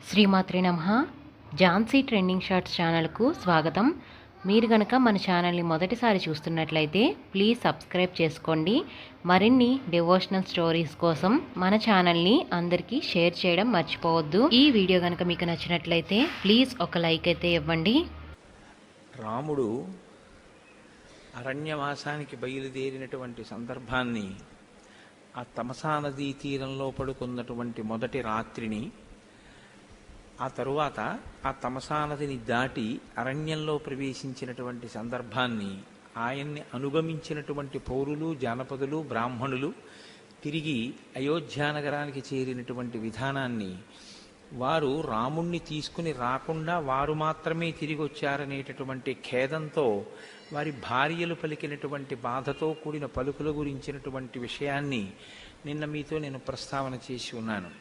శ్రీమాత్రే నమః. Jhansi trending shorts ఛానల్కు స్వాగతం. మీరు గనక మన ఛానల్ని మొదటిసారి చూస్తున్నట్లయితే ప్లీజ్ సబ్స్క్రైబ్ చేసుకోండి. మరిన్ని డివోషనల్ స్టోరీస్ కోసం మన ఛానల్ని అందరికీ షేర్ చేయడం మర్చిపోవద్దు. ఈ వీడియో కనుక మీకు నచ్చినట్లయితే ప్లీజ్ ఒక లైక్ అయితే ఇవ్వండి. రాముడు అరణ్యవాసానికి బయలుదేరినటువంటి సందర్భాన్ని, ఆ తమసా నదీ తీరంలో పడుకున్నటువంటి మొదటి రాత్రిని, ఆ తరువాత ఆ తమసా నదిని దాటి అరణ్యంలో ప్రవేశించినటువంటి సందర్భాన్ని, ఆయన్ని అనుగమించినటువంటి పౌరులు, జానపదులు, బ్రాహ్మణులు తిరిగి అయోధ్యానగరానికి చేరినటువంటి విధానాన్ని, వారు రాముణ్ణి తీసుకుని రాకుండా వారు మాత్రమే తిరిగి వచ్చారనేటటువంటి ఖేదంతో వారి భార్యలు పలికినటువంటి బాధతో కూడిన పలుకుల గురించినటువంటి విషయాన్ని నిన్న మీతో నేను ప్రస్తావన చేసి ఉన్నాను.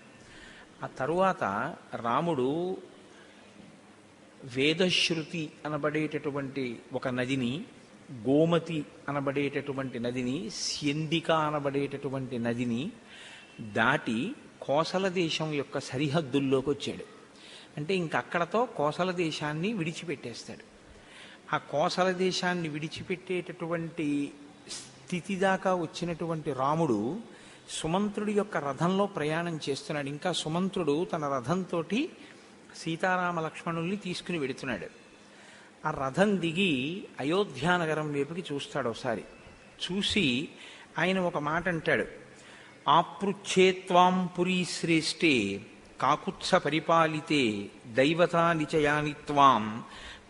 ఆ తరువాత రాముడు వేదశ్రుతి అనబడేటటువంటి ఒక నదిని, గోమతి అనబడేటటువంటి నదిని, స్యందిక అనబడేటటువంటి నదిని దాటి కోసల దేశం యొక్క సరిహద్దుల్లోకి వచ్చాడు. అంటే ఇంకక్కడతో కోసల దేశాన్ని విడిచిపెట్టేస్తాడు. ఆ కోసల దేశాన్ని విడిచిపెట్టేటటువంటి స్థితి దాకా వచ్చినటువంటి రాముడు సుమంత్రుడి యొక్క రథంలో ప్రయాణం చేస్తున్నాడు. ఇంకా సుమంత్రుడు తన రథంతో సీతారామ లక్ష్మణుల్ని తీసుకుని వెడుతున్నాడు. ఆ రథం దిగి అయోధ్యానగరం వైపుకి చూస్తాడు. ఒకసారి చూసి ఆయన ఒక మాట అంటాడు. ఆపృచ్ఛేత్వాం పురీ శ్రేష్ఠే కాకుత్స పరిపాలితే దైవతా నిచయాని త్వాం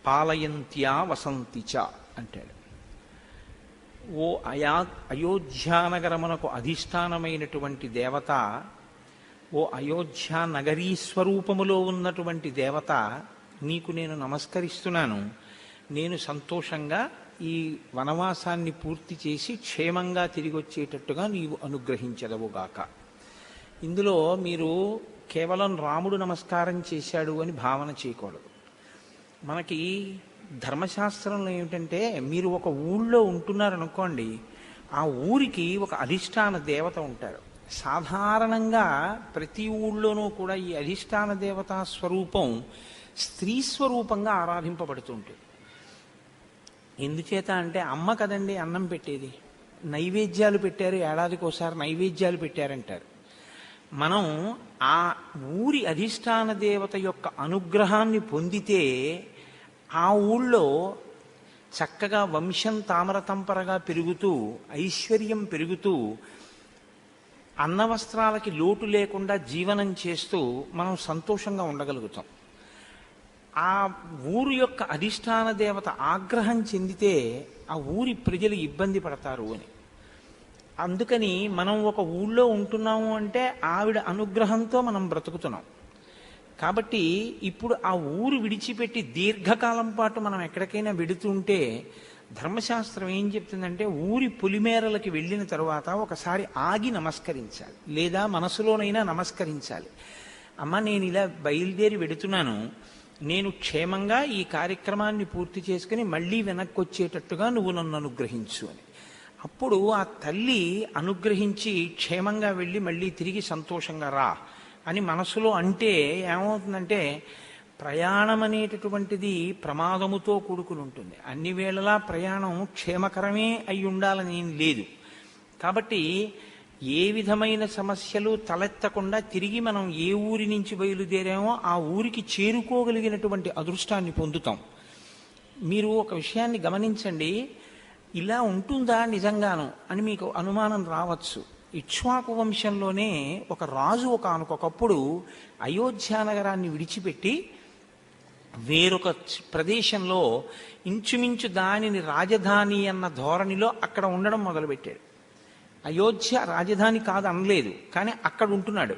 పాలయంత్యా వసంతిచ అంటాడు. ఓ అయోధ్యానగరమునకు అధిష్టానమైనటువంటి దేవత, ఓ అయోధ్యా నగరీ స్వరూపములో ఉన్నటువంటి దేవత, నీకు నేను నమస్కరిస్తున్నాను. నేను సంతోషంగా ఈ వనవాసాన్ని పూర్తి చేసి క్షేమంగా తిరిగి వచ్చేటట్టుగా నీవు అనుగ్రహించదవుగాక. ఇందులో మీరు కేవలం రాముడు నమస్కారం చేశాడు అని భావన చేయకూడదు. మనకి ధర్మశాస్త్రంలో ఏమిటంటే, మీరు ఒక ఊళ్ళో ఉంటున్నారనుకోండి, ఆ ఊరికి ఒక అధిష్టాన దేవత ఉంటారు. సాధారణంగా ప్రతి ఊళ్ళోనూ కూడా ఈ అధిష్టాన దేవతా స్వరూపం స్త్రీ స్వరూపంగా ఆరాధింపబడుతూ ఉంటుంది. ఎందుచేత అంటే అమ్మ కదండి అన్నం పెట్టేది. నైవేద్యాలు పెట్టారు, ఏడాదికోసారి నైవేద్యాలు పెట్టారంటారు. మనం ఆ ఊరి అధిష్టాన దేవత యొక్క అనుగ్రహాన్ని పొందితే ఆ ఊళ్ళో చక్కగా వంశం తామరతంపరగా పెరుగుతూ, ఐశ్వర్యం పెరుగుతూ, అన్నవస్త్రాలకి లోటు లేకుండా జీవనం చేస్తూ మనం సంతోషంగా ఉండగలుగుతాం. ఆ ఊరు యొక్క అధిష్టాన దేవత ఆగ్రహం చెందితే ఆ ఊరి ప్రజలు ఇబ్బంది పడతారు అని. అందుకని మనం ఒక ఊళ్ళో ఉంటున్నాము అంటే ఆవిడ అనుగ్రహంతో మనం బ్రతుకుతున్నాం. కాబట్టి ఇప్పుడు ఆ ఊరు విడిచిపెట్టి దీర్ఘకాలం పాటు మనం ఎక్కడికైనా వెడుతుంటే ధర్మశాస్త్రం ఏం చెప్తుందంటే, ఊరి పొలిమేరలకి వెళ్ళిన తరువాత ఒకసారి ఆగి నమస్కరించాలి, లేదా మనసులోనైనా నమస్కరించాలి. అమ్మ, నేను ఇలా బయలుదేరి వెడుతున్నాను, నేను క్షేమంగా ఈ కార్యక్రమాన్ని పూర్తి చేసుకుని మళ్ళీ వెనక్కి వచ్చేటట్టుగా నువ్వు నన్ను అనుగ్రహించు అని. అప్పుడు ఆ తల్లి అనుగ్రహించి క్షేమంగా వెళ్ళి మళ్ళీ తిరిగి సంతోషంగా రా అని మనసులో అంటే ఏమవుతుందంటే, ప్రయాణం అనేటటువంటిది ప్రమాదముతో కూడుకుని ఉంటుంది. అన్ని వేళలా ప్రయాణం క్షేమకరమే అయి ఉండాలని ఏం లేదు. కాబట్టి ఏ విధమైన సమస్యలు తలెత్తకుండా తిరిగి మనం ఏ ఊరి నుంచి బయలుదేరామో ఆ ఊరికి చేరుకోగలిగినటువంటి అదృష్టాన్ని పొందుతాం. మీరు ఒక విషయాన్ని గమనించండి, ఇలా ఉంటుందా నిజంగాను అని మీకు అనుమానం రావచ్చు. ఇక్ష్వాకు వంశంలోనే ఒక రాజు ఒకనకొకప్పుడు అయోధ్యానగరాన్ని విడిచిపెట్టి వేరొక ప్రదేశంలో ఇంచుమించు దానిని రాజధాని అన్న ధోరణిలో అక్కడ ఉండడం మొదలుపెట్టాడు. అయోధ్య రాజధాని కాదు అనలేదు, కానీ అక్కడ ఉంటున్నాడు.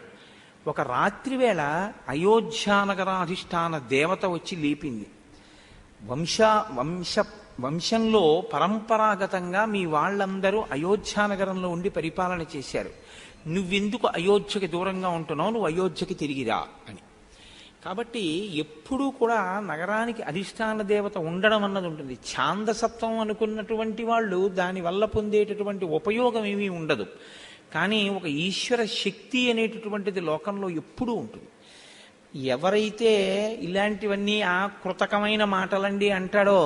ఒక రాత్రి వేళ అయోధ్యానగరాధిష్టాన దేవత వచ్చి లేపింది. వంశంలో పరంపరాగతంగా మీ వాళ్ళందరూ అయోధ్యానగరంలో ఉండి పరిపాలన చేశారు, నువ్వెందుకు అయోధ్యకి దూరంగా ఉంటున్నావు, నువ్వు అయోధ్యకి తిరిగిరా అని. కాబట్టి ఎప్పుడూ కూడా నగరానికి అధిష్టాన దేవత ఉండడం అన్నది ఉంటుంది. ఛాందసత్వం అనుకున్నటువంటి వాళ్ళు దానివల్ల పొందేటటువంటి ఉపయోగం ఏమీ ఉండదు. కానీ ఒక ఈశ్వర శక్తి అనేటటువంటిది లోకంలో ఎప్పుడూ ఉంటుంది. ఎవరైతే ఇలాంటివన్నీ ఆ కృతకమైన మాటలండి అంటాడో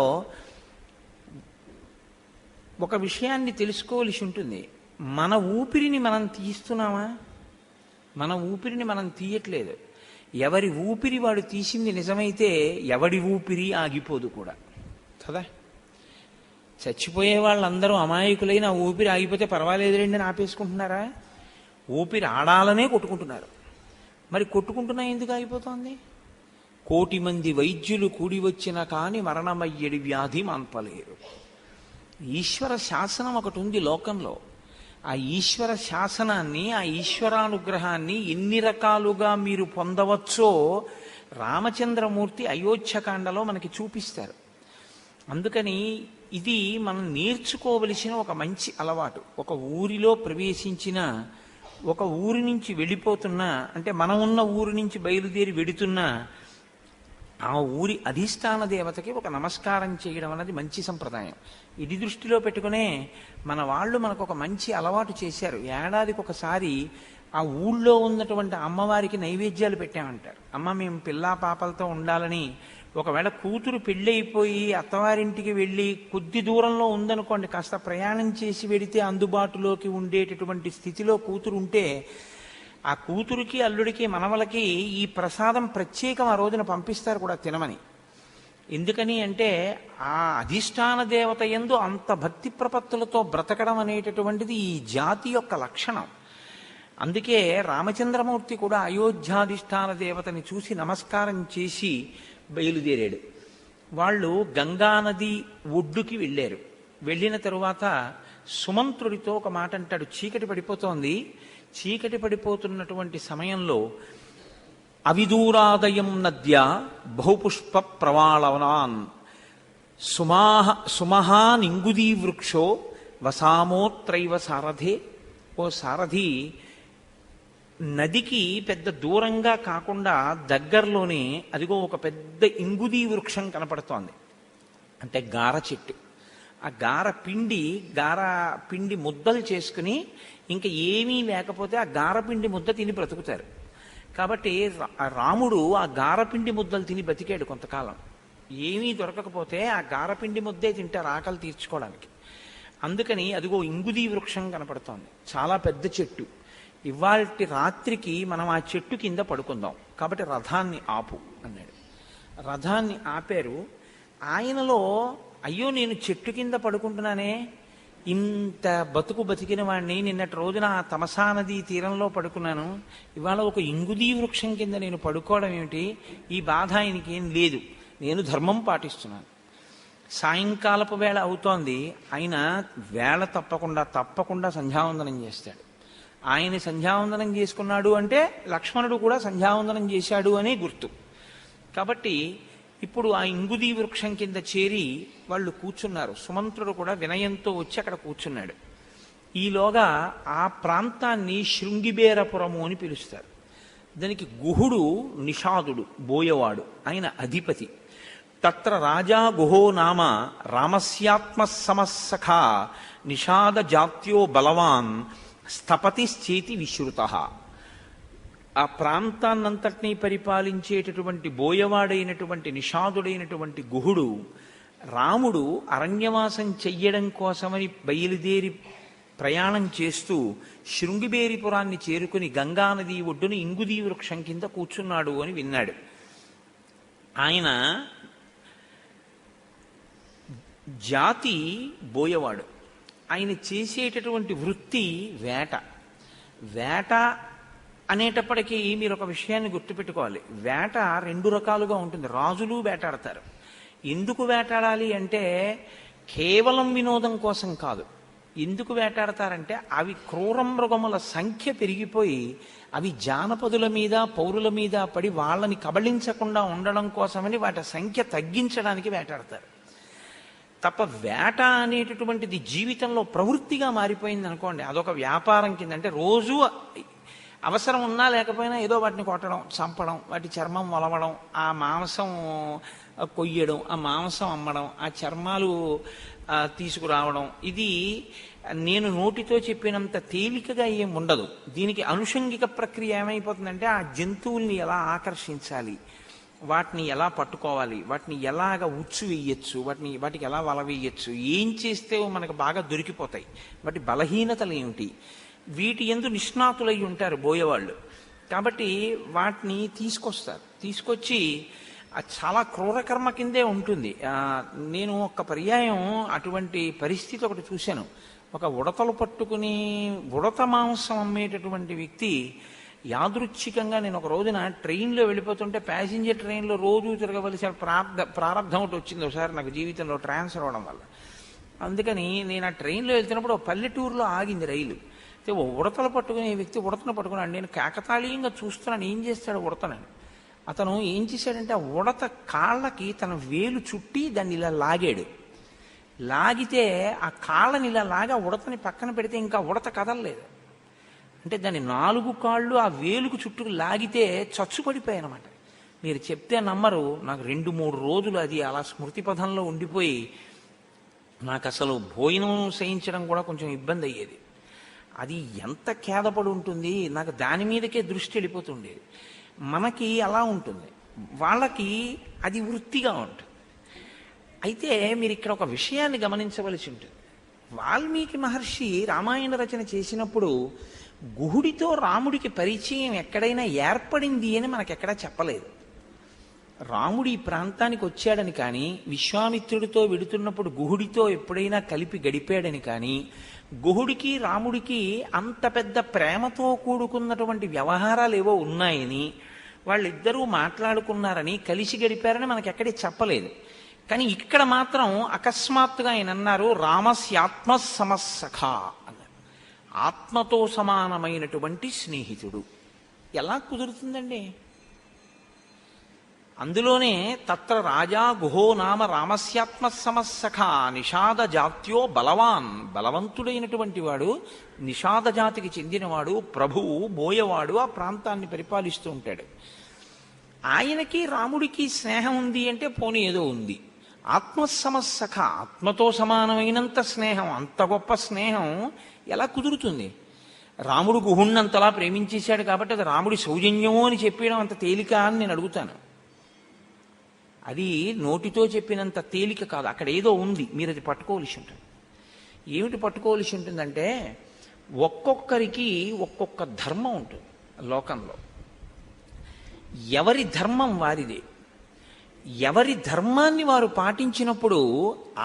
ఒక విషయాన్ని తెలుసుకోవలసి ఉంటుంది. మన ఊపిరిని మనం తీస్తున్నామా? మన ఊపిరిని మనం తీయట్లేదు. ఎవరి ఊపిరి వాడు తీసింది నిజమైతే ఎవడి ఊపిరి ఆగిపోదు కూడా కదా. చచ్చిపోయే వాళ్ళందరూ అమాయకులైన ఆ ఊపిరి ఆగిపోతే పర్వాలేదు రండి అని ఆపేసుకుంటున్నారా? ఊపిరి ఆడాలనే కొట్టుకుంటున్నారు. మరి కొట్టుకుంటున్నా ఎందుకు ఆగిపోతుంది? 1,000,000 మంది వైద్యులు కూడి వచ్చినా కానీ మరణమయ్యడి వ్యాధి మాన్పలేరు. ఈశ్వర శాసనం ఒకటి ఉంది లోకంలో. ఆ ఈశ్వర శాసనాన్ని, ఆ ఈశ్వరానుగ్రహాన్ని ఎన్ని రకాలుగా మీరు పొందవచ్చో రామచంద్రమూర్తి అయోధ్యకాండలో మనకి చూపిస్తారు. అందుకని ఇది మనం నేర్చుకోవలసిన ఒక మంచి అలవాటు. ఒక ఊరిలో ప్రవేశించిన, ఒక ఊరి నుంచి వెళ్ళిపోతున్నా, అంటే మనం ఉన్న ఊరి నుంచి బయలుదేరి వెడుతున్నా ఆ ఊరి అధిష్టాన దేవతకి ఒక నమస్కారం చేయడం అన్నది మంచి సంప్రదాయం. ఇది దృష్టిలో పెట్టుకునే మన వాళ్ళు మనకు ఒక మంచి అలవాటు చేశారు. ఏడాదికి ఒకసారి ఆ ఊళ్ళో ఉన్నటువంటి అమ్మవారికి నైవేద్యాలు పెట్టామంటారు. అమ్మ మేము పిల్లా పాపలతో ఉండాలని. ఒకవేళ కూతురు పెళ్ళైపోయి అత్తవారింటికి వెళ్ళి కొద్ది దూరంలో ఉందనుకోండి, కాస్త ప్రయాణం చేసి వెడితే అందుబాటులోకి ఉండేటటువంటి స్థితిలో కూతురు ఉంటే ఆ కూతురికి, అల్లుడికి, మనవలకి ఈ ప్రసాదం ప్రత్యేకం ఆ రోజున పంపిస్తారు కూడా తినమని. ఎందుకని అంటే ఆ అధిష్టాన దేవత యందు అంత భక్తి ప్రపత్తులతో బ్రతకడం అనేటటువంటిది ఈ జాతి యొక్క లక్షణం. అందుకే రామచంద్రమూర్తి కూడా అయోధ్యాధిష్టాన దేవతని చూసి నమస్కారం చేసి బయలుదేరాడు. వాళ్ళు గంగానది ఒడ్డుకి వెళ్ళారు. వెళ్ళిన తరువాత సుమంత్రుడితో ఒక మాట అంటాడు. చీకటి పడిపోతోంది. చీకటి పడిపోతున్నటువంటి సమయంలో అవిదూరాదయం నద్య బహుపుష్ప ప్రవాళవనాన్ సుమహానింగుదీ వృక్షో వసామోత్రైవ సారథే. ఓ సారథి, నదికి పెద్ద దూరంగా కాకుండా దగ్గరలోనే అదిగో ఒక పెద్ద ఇంగుదీ వృక్షం కనపడుతోంది. అంటే గార చెట్టు. ఆ గార పిండి ముద్దలు చేసుకుని ఇంకా ఏమీ లేకపోతే ఆ గారపిండి ముద్ద తిని బ్రతుకుతారు. కాబట్టి రాముడు ఆ గారపిండి ముద్దలు తిని బతికాడు కొంతకాలం. ఏమీ దొరకకపోతే ఆ గారపిండి ముద్దే తింటారు ఆకలి తీర్చుకోవడానికి. అందుకని అదిగో ఇంగుదీ వృక్షం కనపడుతోంది. చాలా పెద్ద చెట్టు. ఇవాల్టి రాత్రికి మనం ఆ చెట్టు కింద పడుకుందాం, కాబట్టి రథాన్ని ఆపు అన్నాడు. రథాన్ని ఆపారు. ఆయనలో అయ్యో నేను చెట్టు కింద పడుకుంటున్నానే, ఇంత బతికిన వాడిని నిన్నటి రోజున ఆ తమసా నదీ తీరంలో పడుకున్నాను, ఇవాళ ఒక ఇంగుదీ వృక్షం కింద నేను పడుకోవడం ఏమిటి? ఈ బాధ ఆయనకి ఏం లేదు. నేను ధర్మం పాటిస్తున్నాను. సాయంకాలపు వేళ అవుతోంది. ఆయన వేళ తప్పకుండా సంధ్యావందనం చేస్తాడు. ఆయన సంధ్యావందనం చేసుకున్నాడు అంటే లక్ష్మణుడు కూడా సంధ్యావందనం చేశాడు అనే గుర్తు. కాబట్టి ఇప్పుడు ఆ ఇంగుదీ వృక్షం కింద చేరి వాళ్ళు కూర్చున్నారు. సుమంత్రుడు కూడా వినయంతో వచ్చి అక్కడ కూర్చున్నాడు. ఈలోగా ఆ ప్రాంతాన్ని శృంగిబేరపురము అని పిలుస్తారు. దానికి గుహుడు నిషాదుడు బోయవాడు, ఆయన అధిపతి. తత్ర రాజా గుహో నామ రామస్యాత్మ సమస్సఖా నిషాద జాత్యో బలవాన్ స్థపతిశ్చేతి విశ్రుత. ఆ ప్రాంతాన్నంతటినీ పరిపాలించేటటువంటి బోయవాడైనటువంటి నిషాదుడైనటువంటి గుహుడు, రాముడు అరణ్యవాసం చెయ్యడం కోసమని బయలుదేరి ప్రయాణం చేస్తూ శృంగిబేరిపురాన్ని చేరుకుని గంగానది ఒడ్డున ఇంగుదీ వృక్షం కింద కూర్చున్నాడు అని విన్నాడు. ఆయన జాతి బోయవాడు. ఆయన చేసేటటువంటి వృత్తి వేట. వేట అనేటప్పటికీ మీరు ఒక విషయాన్ని గుర్తుపెట్టుకోవాలి. వేట రెండు రకాలుగా ఉంటుంది. రాజులు వేటాడతారు. ఎందుకు వేటాడాలి అంటే కేవలం వినోదం కోసం కాదు. ఎందుకు వేటాడతారంటే అవి క్రూర మృగముల సంఖ్య పెరిగిపోయి అవి జానపదుల మీద, పౌరుల మీద పడి వాళ్ళని కబళించకుండా ఉండడం కోసమని వాటి సంఖ్య తగ్గించడానికి వేటాడతారు. తప్ప వేట అనేటటువంటిది జీవితంలో ప్రవృత్తిగా మారిపోయింది అనుకోండి, అదొక వ్యాపారం కింద. అంటే రోజు అవసరం ఉన్నా లేకపోయినా ఏదో వాటిని కొట్టడం, చంపడం, వాటి చర్మం వలవడం, ఆ మాంసం కొయ్యడం, ఆ మాంసం అమ్మడం, ఆ చర్మాలు తీసుకురావడం, ఇది నేను నోటితో చెప్పినంత తేలికగా ఏం ఉండదు. దీనికి అనుషంగిక ప్రక్రియ ఏమైపోతుందంటే ఆ జంతువుల్ని ఎలా ఆకర్షించాలి, వాటిని ఎలా పట్టుకోవాలి, వాటిని ఎలాగ ఉచ్చు వేయచ్చు, వాటికి ఎలా వల వేయచ్చు, ఏం చేస్తే మనకు బాగా దొరికిపోతాయి, వాటి బలహీనతలు ఏమిటి, వీటి యందు నిష్ణాతులై ఉంటారు బోయేవాళ్ళు. కాబట్టి వాటిని తీసుకొచ్చి అది చాలా క్రూరకర్మ కిందే ఉంటుంది. నేను ఒక్క పర్యాయం అటువంటి పరిస్థితి ఒకటి చూశాను. ఒక ఉడతలు పట్టుకుని ఉడత మాంసం అమ్మేటటువంటి వ్యక్తి యాదృచ్ఛికంగా, నేను ఒక రోజున ట్రైన్లో వెళ్ళిపోతుంటే, ప్యాసింజర్ ట్రైన్లో రోజు తిరగవలసిన ప్రారంధం ఒకటి వచ్చింది ఒకసారి నాకు జీవితంలో ట్రాన్స్ఫర్ అవడం వల్ల. అందుకని నేను ఆ ట్రైన్లో వెళ్తున్నప్పుడు ఒక పల్లెటూరులో ఆగింది రైలు. అయితే ఓ ఉడతలు పట్టుకునే వ్యక్తి ఉడతను పట్టుకున్నాడు. నేను కాకతాళీయంగా చూస్తున్నాను ఏం చేస్తాడు ఉడతనని. అతను ఏం చేశాడంటే ఆ ఉడత కాళ్ళకి తన వేలు చుట్టి దాన్ని ఇలా లాగాడు. లాగితే ఆ కాళ్ళని ఇలా లాగా ఉడతని పక్కన పెడితే ఇంకా ఉడత కదలలేదు. అంటే దాని 4 కాళ్ళు ఆ వేలుకు చుట్టూ లాగితే చచ్చుపడిపోయాయి అనమాట. మీరు చెప్తే నమ్మరు, నాకు 2-3 రోజులు అది అలా స్మృతి పథంలో ఉండిపోయి నాకు అసలు భోజనం చేయించడం కూడా కొంచెం ఇబ్బంది అయ్యేది. అది ఎంత ఖేదపడి ఉంటుంది, నాకు దాని మీదకే దృష్టి వెళ్ళిపోతుండేది. మనకి అలా ఉంటుంది, వాళ్ళకి అది వృత్తిగా ఉంటుంది. అయితే మీరు ఇక్కడ ఒక విషయాన్ని గమనించవలసి ఉంటుంది. వాల్మీకి మహర్షి రామాయణ రచన చేసినప్పుడు గుహుడితో రాముడికి పరిచయం ఎక్కడైనా ఏర్పడింది అని మనకెక్కడా చెప్పలేదు. రాముడు ఈ ప్రాంతానికి వచ్చాడని కానీ, విశ్వామిత్రుడితో వెడుతున్నప్పుడు గుహుడితో ఎప్పుడైనా కలిపి గడిపాడని కానీ, గుహుడికి రాముడికి అంత పెద్ద ప్రేమతో కూడుకున్నటువంటి వ్యవహారాలు ఏవో ఉన్నాయని, వాళ్ళిద్దరూ మాట్లాడుకున్నారని, కలిసి గడిపారని మనకెక్కడే చెప్పలేదు. కానీ ఇక్కడ మాత్రం అకస్మాత్తుగా ఆయన అన్నారు, రామస్యాత్మ సమస్సఖ అన్నారు. ఆత్మతో సమానమైనటువంటి స్నేహితుడు. ఎలా కుదురుతుందండి? అందులోనే తత్ర రాజా గుహో నామ రామస్యాత్మ సమస్సఖ నిషాద జాత్యో బలవాన్, బలవంతుడైనటువంటి వాడు, నిషాద జాతికి చెందినవాడు, ప్రభువు, బోయవాడు, ఆ ప్రాంతాన్ని పరిపాలిస్తూ ఉంటాడు. ఆయనకి రాముడికి స్నేహం ఉంది అంటే పోనీ ఏదో ఉంది. ఆత్మసమస్సఖ, ఆత్మతో సమానమైనంత స్నేహం, అంత గొప్ప స్నేహం ఎలా కుదురుతుంది? రాముడు గుహుణ్ణంతలా ప్రేమించేశాడు కాబట్టి అది రాముడి సౌజన్యము అని చెప్పడం అంత తేలిక అని నేను అడుగుతాను. అది నోటితో చెప్పినంత తేలిక కాదు, అక్కడ ఏదో ఉంది, మీరు అది పట్టుకోవలసి ఉంటుంది. ఏమిటి పట్టుకోవలసి ఉంటుందంటే, ఒక్కొక్కరికి ఒక్కొక్క ధర్మం ఉంటుంది లోకంలో. ఎవరి ధర్మం వారిదే. ఎవరి ధర్మాన్ని వారు పాటించినప్పుడు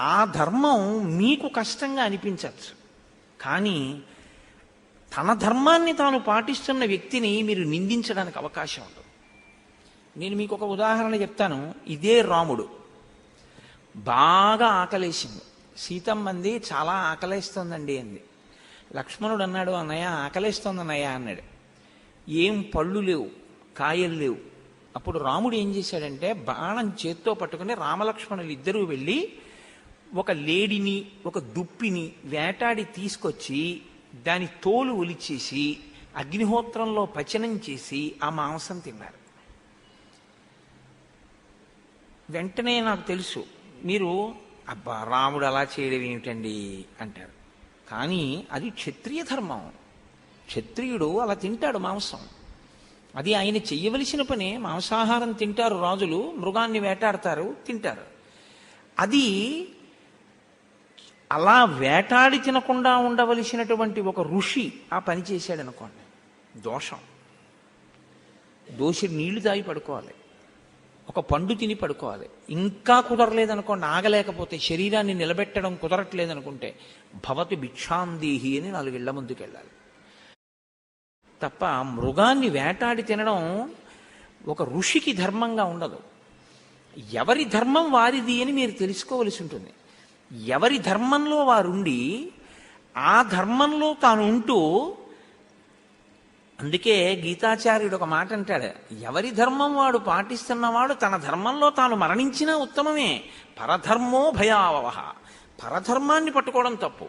ఆ ధర్మం మీకు కష్టంగా అనిపించవచ్చు, కానీ తన ధర్మాన్ని తాను పాటిస్తున్న వ్యక్తిని మీరు నిందించడానికి అవకాశం ఉండదు. నేను మీకు ఒక ఉదాహరణ చెప్తాను. ఇదే రాముడు బాగా ఆకలేసింది. సీతమ్మంది చాలా ఆకలేస్తోందండి అంది. లక్ష్మణుడు అన్నాడు, అన్నయ్య ఆకలేస్తోంది అన్నయ్య అన్నాడు. ఏం పళ్ళు లేవు, కాయలు లేవు. అప్పుడు రాముడు ఏం చేశాడంటే బాణం చేత్తో పట్టుకుని రామలక్ష్మణులు ఇద్దరూ వెళ్ళి ఒక లేడిని, ఒక దుప్పిని వేటాడి తీసుకొచ్చి దాని తోలు ఒలిచేసి అగ్నిహోత్రంలో పచనం చేసి ఆ మాంసం తిన్నారు. వెంటనే నాకు తెలుసు మీరు అబ్బా రాముడు అలా చేయడం ఏమిటండి అంటారు. కానీ అది క్షత్రియ ధర్మం. క్షత్రియుడు అలా తింటాడు మాంసం. అది ఆయన చెయ్యవలసిన పనే. మాంసాహారం తింటారు రాజులు, మృగాన్ని వేటాడతారు, తింటారు. అది అలా వేటాడి తినకుండా ఉండవలసినటువంటి ఒక ఋషి ఆ పని చేశాడనుకోండి, దోషం. దోషి నీళ్లు తాగి పడుకోవాలి, ఒక పండు తిని పడుకోవాలి. ఇంకా కుదరలేదనుకోండి, ఆగలేకపోతే, శరీరాన్ని నిలబెట్టడం కుదరట్లేదనుకుంటే భవతి భిక్షాందేహి అని 4 ఇళ్ల ముందుకు వెళ్ళాలి తప్ప మృగాన్ని వేటాడి తినడం ఒక ఋషికి ధర్మంగా ఉండదు. ఎవరి ధర్మం వారిది అని మీరు తెలుసుకోవలసి ఉంటుంది. ఎవరి ధర్మంలో వారుండి ఆ ధర్మంలో తాను ఉంటూ, అందుకే గీతాచార్యుడు ఒక మాట అంటాడు, ఎవరి ధర్మం వాడు పాటిస్తున్నవాడు తన ధర్మంలో తాను మరణించినా ఉత్తమమే. పరధర్మో భయావహ. పరధర్మాన్ని పట్టుకోవడం తప్పు.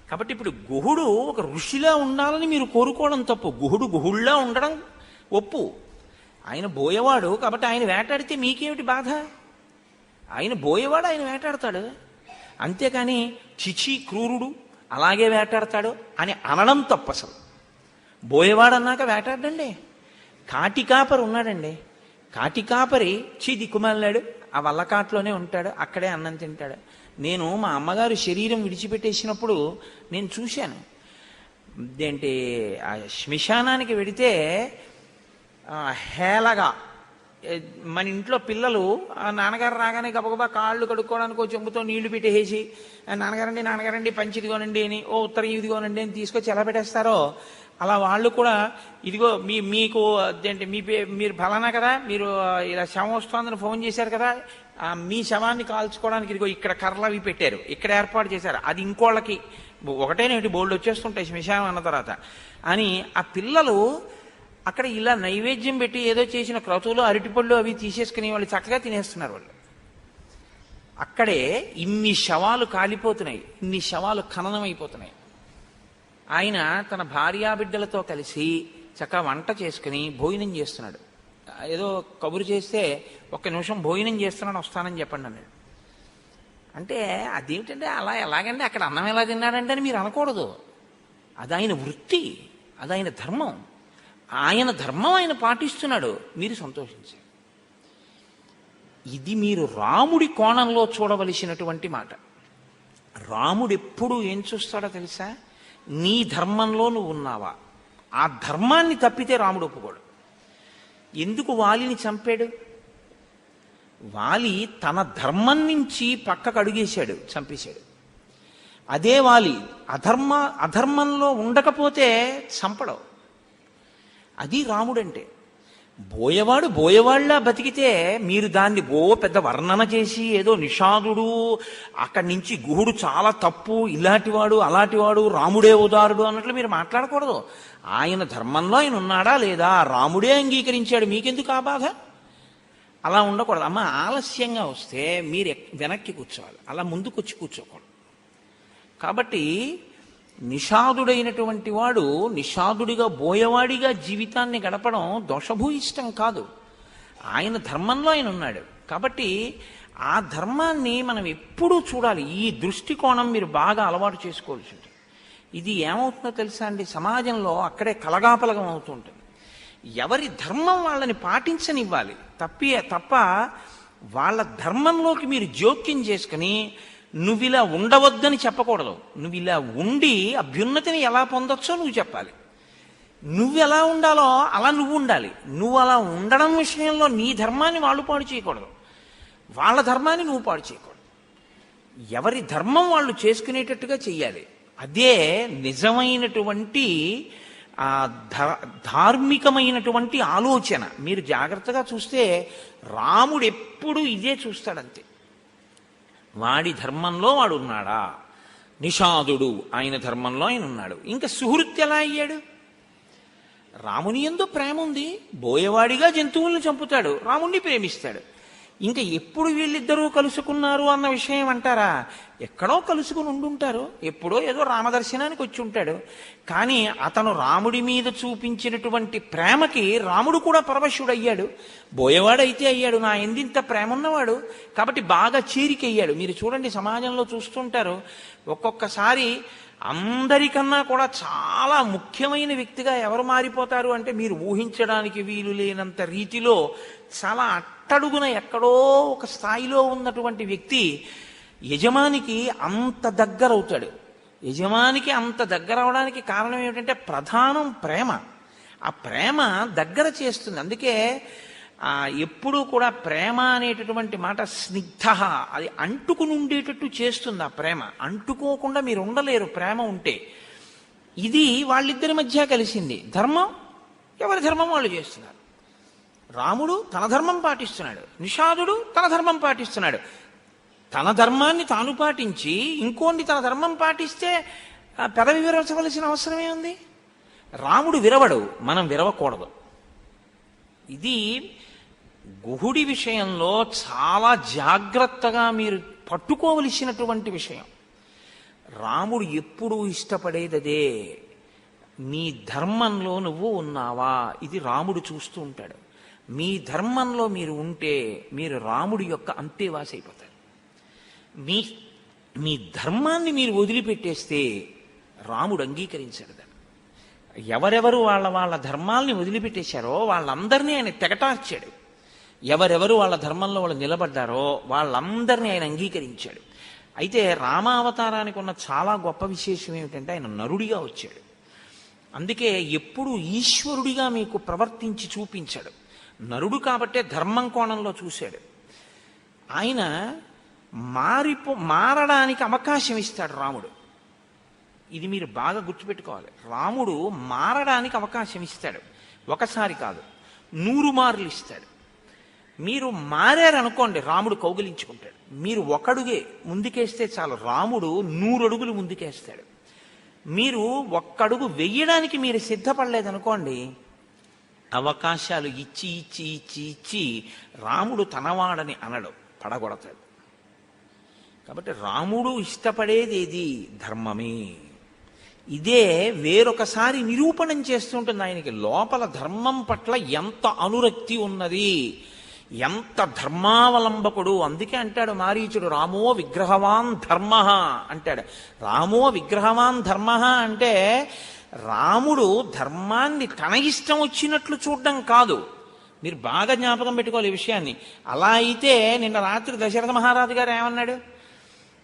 కాబట్టి ఇప్పుడు గుహుడు ఒక ఋషిలా ఉండాలని మీరు కోరుకోవడం తప్పు. గుహుడు గుహుళ్ళా ఉండడం ఒప్పు. ఆయన బోయవాడు కాబట్టి ఆయన వేటాడితే మీకేమిటి బాధ? ఆయన బోయేవాడు, ఆయన వేటాడతాడు. అంతేకాని చిచి క్రూరుడు అలాగే వేటాడతాడు అని అనడం తప్పు. అసలు బోయేవాడు అన్నాక వేటాడండి. కాటికాపరి ఉన్నాడండి, కాటికాపరి దిక్కుమాలాడు, ఆ వల్లకాట్లోనే ఉంటాడు, అక్కడే అన్నం తింటాడు. నేను మా అమ్మగారు శరీరం విడిచిపెట్టేసినప్పుడు నేను చూశాను. ఏంటి ఆ శ్మశానానికి వెడితే హేళగా మన ఇంట్లో పిల్లలు నాన్నగారు రాగానే గబగబా కాళ్ళు కడుక్కోవడానికి ఒక చెంబుతో నీళ్లు పెట్టేసి నాన్నగారండి పంచి ఇదిగోనండి అని ఉత్తరం ఇదిగోనండి అని తీసుకొచ్చి ఎలా పెట్టేస్తారో అలా వాళ్ళు కూడా ఇదిగో మీకు అదేంటి మీరు ఫలానా కదా, మీరు ఇలా శవం వస్తుందని ఫోన్ చేశారు కదా, మీ శవాన్ని కాల్చుకోవడానికి ఇదిగో ఇక్కడ కర్రలు అవి పెట్టారు, ఇక్కడ ఏర్పాటు చేశారు, అది ఇంకోళ్ళకి ఒకటేనేటి బోల్డ్ వచ్చేస్తుంటాయి శ్మశానం అన్న తర్వాత అని ఆ పిల్లలు అక్కడ ఇలా నైవేద్యం పెట్టి ఏదో చేసిన క్రతువులు అరటిపళ్ళు అవి తీసేసుకుని వాళ్ళు చక్కగా తినేస్తున్నారు. వాళ్ళు అక్కడే ఇన్ని శవాలు కాలిపోతున్నాయి, ఇన్ని శవాలు ఖననమైపోతున్నాయి. ఆయన తన భార్యాబిడ్డలతో కలిసి చక్కగా వంట చేసుకుని భోజనం చేస్తున్నాడు. ఏదో కబురు చేస్తే ఒక్క నిమిషం భోజనం చేస్తున్నాను వస్తానని చెప్పండి అన్నాడు. అంటే అదేమిటంటే అలా ఎలాగంటే అక్కడ అన్నం ఎలా తిన్నాడంటే అని మీరు అనకూడదు. అది ఆయన వృత్తి, అది ఆయన ధర్మం. ఆయన ధర్మం ఆయన పాటిస్తున్నాడు, మీరు సంతోషించారు. ఇది మీరు రాముడి కోణంలో చూడవలసినటువంటి మాట. రాముడు ఎప్పుడు ఏం చూస్తాడో తెలుసా? నీ ధర్మంలో నువ్వు ఉన్నావా? ఆ ధర్మాన్ని తప్పితే రాముడు ఒప్పుకోడు. ఎందుకు వాలిని చంపాడు? వాలి తన ధర్మం నుంచి పక్కకు అడుగేశాడు, చంపేశాడు. అదే వాలి అధర్మంలో ఉండకపోతే చంపడం. అది రాముడంటే. బోయవాడు బోయవాళ్ళ బతికితే మీరు దాన్ని పెద్ద వర్ణన చేసి ఏదో నిషాదుడు, అక్కడి నుంచి గుహుడు చాలా తప్పు, ఇలాంటివాడు అలాంటివాడు, రాముడే ఉదారుడు అన్నట్లు మీరు మాట్లాడకూడదు. ఆయన ధర్మంలో ఆయన ఉన్నాడా లేదా? రాముడే అంగీకరించాడు, మీకెందుకు ఆ బాధ? అలా ఉండకూడదు. అమ్మ ఆలస్యంగా వస్తే మీరు వెనక్కి కూర్చోవాలి, అలా ముందుకు వచ్చి కూర్చోకూడదు. కాబట్టి నిషాదుడైనటువంటి వాడు నిషాదుడిగా బోయవాడిగా జీవితాన్ని గడపడం దోషభూయిష్టం కాదు. ఆయన ధర్మంలో ఆయన ఉన్నాడు కాబట్టి ఆ ధర్మాన్ని మనం ఎప్పుడూ చూడాలి. ఈ దృష్టికోణం మీరు బాగా అలవాటు చేసుకోవాల్సి ఉంటుంది. ఇది ఏమవుతుందో తెలుసా అండి, సమాజంలో అక్కడే కలగాపలగం అవుతుంటుంది. ఎవరి ధర్మం వాళ్ళని పాటించనివ్వాలి తప్ప వాళ్ళ ధర్మంలోకి మీరు జోక్యం చేసుకుని నువ్విలా ఉండవద్దని చెప్పకూడదు. నువ్వు ఇలా ఉండి అభ్యున్నతిని ఎలా పొందొచ్చో నువ్వు చెప్పాలి. నువ్వు ఎలా ఉండాలో అలా నువ్వు ఉండాలి. నువ్వు అలా ఉండడం విషయంలో నీ ధర్మాన్ని వాళ్ళు పాడు చేయకూడదు, వాళ్ళ ధర్మాన్ని నువ్వు పాడు చేయకూడదు. ఎవరి ధర్మం వాళ్ళు చేసుకునేటట్టుగా చెయ్యాలి. అదే నిజమైనటువంటి ధార్మికమైనటువంటి ఆలోచన. మీరు జాగ్రత్తగా చూస్తే రాముడు ఎప్పుడు ఇదే చూస్తాడంతే. వాడి ధర్మంలో వాడు ఉన్నాడా? నిషాదుడు ఆయన ధర్మంలో ఆయన ఉన్నాడు. ఇంకా సుహృత్ ఎలా అయ్యాడు? రాముని యందు ప్రేమ ఉంది, బోయవాడిగా జంతువుల్ని చంపుతాడు, రాముణ్ణి ప్రేమిస్తాడు. ఇంకా ఎప్పుడు వీళ్ళిద్దరూ కలుసుకున్నారు అన్న విషయం అంటారా? ఎక్కడో కలుసుకుని ఉండుంటారు, ఎప్పుడో ఏదో రామదర్శనానికి వచ్చి ఉంటాడు. కానీ అతను రాముడి మీద చూపించినటువంటి ప్రేమకి రాముడు కూడా పరవశుడయ్యాడు, బోయవాడైతే అయ్యాడు. నా ఎందింత ప్రేమ ఉన్నవాడు కాబట్టి బాగా చేరికయ్యాడు. మీరు చూడండి, సమాజంలో చూస్తుంటారు ఒక్కొక్కసారి అందరికన్నా కూడా చాలా ముఖ్యమైన వ్యక్తిగా ఎవరు మారిపోతారు అంటే మీరు ఊహించడానికి వీలు లేనంత రీతిలో చాలా అట్టడుగున ఎక్కడో ఒక స్థాయిలో ఉన్నటువంటి వ్యక్తి యజమానికి అంత దగ్గరవుతాడు. యజమానికి అంత దగ్గర అవడానికి కారణం ఏమిటంటే ప్రధానం ప్రేమ. ఆ ప్రేమ దగ్గర చేస్తుంది. అందుకే ఎప్పుడూ కూడా ప్రేమ అనేటటువంటి మాట స్నిగ్ధ, అది అంటుకుని ఉండేటట్టు చేస్తుంది. ఆ ప్రేమ అంటుకోకుండా మీరు ఉండలేరు ప్రేమ ఉంటే. ఇది వాళ్ళిద్దరి మధ్య కలిసింది. ధర్మం ఎవరి ధర్మం వాళ్ళు చేస్తున్నారు. రాముడు తన ధర్మం పాటిస్తున్నాడు, నిషాదుడు తన ధర్మం పాటిస్తున్నాడు. తన ధర్మాన్ని తాను పాటించి ఇంకోండి తన ధర్మం పాటిస్తే పెదవి విరవలసిన అవసరమే ఉంది. రాముడు విరవడు, మనం విరవకూడదు. ఇది గుహుడి విషయంలో చాలా జాగ్రత్తగా మీరు పట్టుకోవలసినటువంటి విషయం. రాముడు ఎప్పుడూ ఇష్టపడేది అదే. నీ ధర్మంలో నువ్వు ఉన్నావా, ఇది రాముడు చూస్తూ ఉంటాడు. మీ ధర్మంలో మీరు ఉంటే మీరు రాముడి యొక్క అంతేవాసి అయిపోతారు. మీ మీ ధర్మాన్ని మీరు వదిలిపెట్టేస్తే రాముడు అంగీకరించాడు దాన్ని. ఎవరెవరు వాళ్ళ వాళ్ళ ధర్మాల్ని వదిలిపెట్టేశారో వాళ్ళందరినీ ఆయన తెగటార్చాడు. ఎవరెవరు వాళ్ళ ధర్మంలో వాళ్ళు నిలబడ్డారో వాళ్ళందరినీ ఆయన అంగీకరించాడు. అయితే రామావతారానికి ఉన్న చాలా గొప్ప విశేషం ఏమిటంటే ఆయన నరుడిగా వచ్చాడు. అందుకే ఎప్పుడూ ఈశ్వరుడిగా మీకు ప్రవర్తించి చూపించాడు. నరుడు కాబట్టే ధర్మం కోణంలో చూశాడు. ఆయన మారడానికి అవకాశం ఇస్తాడు రాముడు. ఇది మీరు బాగా గుర్తుపెట్టుకోవాలి. రాముడు మారడానికి అవకాశం ఇస్తాడు. ఒకసారి కాదు, 100 మార్లు ఇస్తాడు. మీరు మారారనుకోండి, రాముడు కౌగిలించుకుంటాడు. మీరు ఒకడుగే ముందుకేస్తే చాలు, రాముడు 100 అడుగులు ముందుకేస్తాడు. మీరు ఒక్కడుగు వెయ్యడానికి మీరు సిద్ధపడలేదనుకోండి, అవకాశాలు ఇచ్చి ఇచ్చి ఇచ్చి ఇచ్చి రాముడు తనవాడని అనడు, పడగొడతాడు. కాబట్టి రాముడు ఇష్టపడేది ఏది? ధర్మమే. ఇదే వేరొకసారి నిరూపణం చేస్తుంటుంది ఆయనకి లోపల ధర్మం పట్ల ఎంత అనురక్తి ఉన్నది, ఎంత ధర్మావలంబకుడు. అందుకే అంటాడు మారీచుడు, రామో విగ్రహవాన్ ధర్మ అంటాడు. రామో విగ్రహవాన్ ధర్మ అంటే రాముడు ధర్మాన్ని తన ఇష్టం వచ్చినట్లు చూడడం కాదు. మీరు బాగా జ్ఞాపకం పెట్టుకోవాలి ఈ విషయాన్ని. అలా అయితే నిన్న రాత్రి దశరథ మహారాజు గారు ఏమన్నాడు?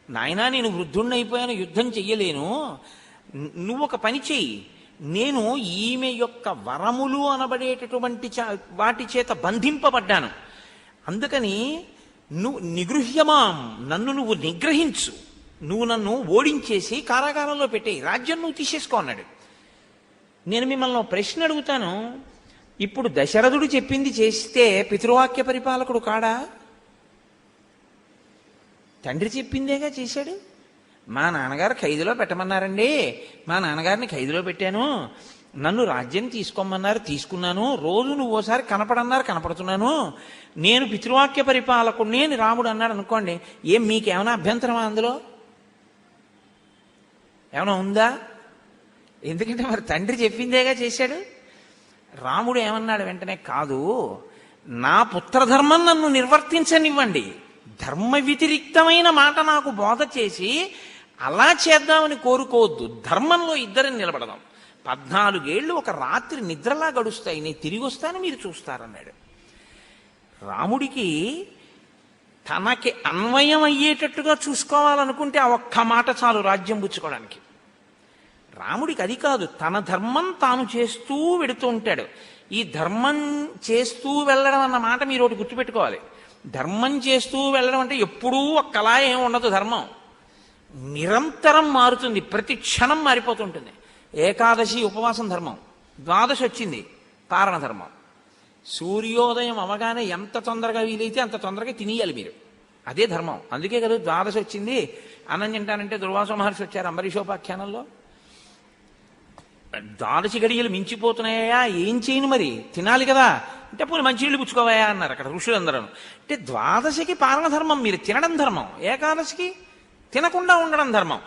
నాయనా, నేను వృద్ధుణ్ణి అయిపోయాను, యుద్ధం చెయ్యలేను, నువ్వు ఒక పని చెయ్యి, నేను ఈమె యొక్క వరములు అనబడేటటువంటి వాటి చేత బంధింపబడ్డాను, అందుకని నువ్వు నిగృహ్యమాం, నన్ను నువ్వు నిగ్రహించు, నువ్వు నన్ను ఓడించేసి కారాగారంలో పెట్టేయి, రాజ్యం నువ్వు తీసేసుకో అన్నాడు. నేను మిమ్మల్ని ఒక ప్రశ్న అడుగుతాను, ఇప్పుడు దశరథుడు చెప్పింది చేస్తే పితృవాక్య పరిపాలకుడు కాడా? తండ్రి చెప్పిందేగా చేశాడు. మా నాన్నగారు ఖైదులో పెట్టమన్నారండి, మా నాన్నగారిని ఖైదులో పెట్టాను, నన్ను రాజ్యం తీసుకోమన్నారు, తీసుకున్నాను, రోజు నువ్వు ఓసారి కనపడన్నారు, కనపడుతున్నాను, నేను పితృవాక్య పరిపాలకుడిని అని రాముడు అన్నాడు అనుకోండి, ఏం మీకేమైనా అభ్యంతరమా? అందులో ఏమైనా ఉందా? ఎందుకంటే మరి తండ్రి చెప్పిందేగా చేశాడు. రాముడు ఏమన్నాడు వెంటనే? కాదు, నా పుత్రధర్మం నన్ను నిర్వర్తించనివ్వండి, ధర్మ వ్యతిరిక్తమైన మాట నాకు బోధ చేసి అలా చేద్దామని కోరుకోవద్దు, ధర్మంలో ఇద్దరిని నిలబడదాం, 14 ఏళ్ళు ఒక రాత్రి నిద్రలా గడుస్తాయి, నేను తిరిగి వస్తాను, మీరు చూస్తారన్నాడు. రాముడికి తనకి అన్వయం అయ్యేటట్టుగా చూసుకోవాలనుకుంటే ఆ ఒక్క మాట చాలు రాజ్యం పుచ్చుకోవడానికి. రాముడికి అది కాదు, తన ధర్మం తాను చేస్తూ వెడుతూ ఉంటాడు. ఈ ధర్మం చేస్తూ వెళ్ళడం అన్న మాట మీరు ఒకటి గుర్తుపెట్టుకోవాలి. ధర్మం చేస్తూ వెళ్ళడం అంటే ఎప్పుడూ ఒక్కలా ఏం ఉండదు. ధర్మం నిరంతరం మారుతుంది, ప్రతి క్షణం మారిపోతుంటుంది. ఏకాదశి ఉపవాసం ధర్మం, ద్వాదశి వచ్చింది పారణ ధర్మం. సూర్యోదయం అవగానే ఎంత తొందరగా వీలైతే అంత తొందరగా తినేయాలి మీరు, అదే ధర్మం. అందుకే కదా ద్వాదశి వచ్చింది. అన్నం తింటానంటే దుర్వాస మహర్షి వచ్చారు అంబరీషోపాఖ్యానంలో. ద్వాదశి గడియలు మించిపోతున్నాయా, ఏం చేయను మరి, తినాలి కదా అంటే పోనీ మంచినీళ్ళు పుచ్చుకోవాయా అన్నారు అక్కడ ఋషులందరూ. అంటే ద్వాదశికి పాలన ధర్మం, మీరు తినడం ధర్మం. ఏకాదశికి తినకుండా ఉండడం ధర్మం.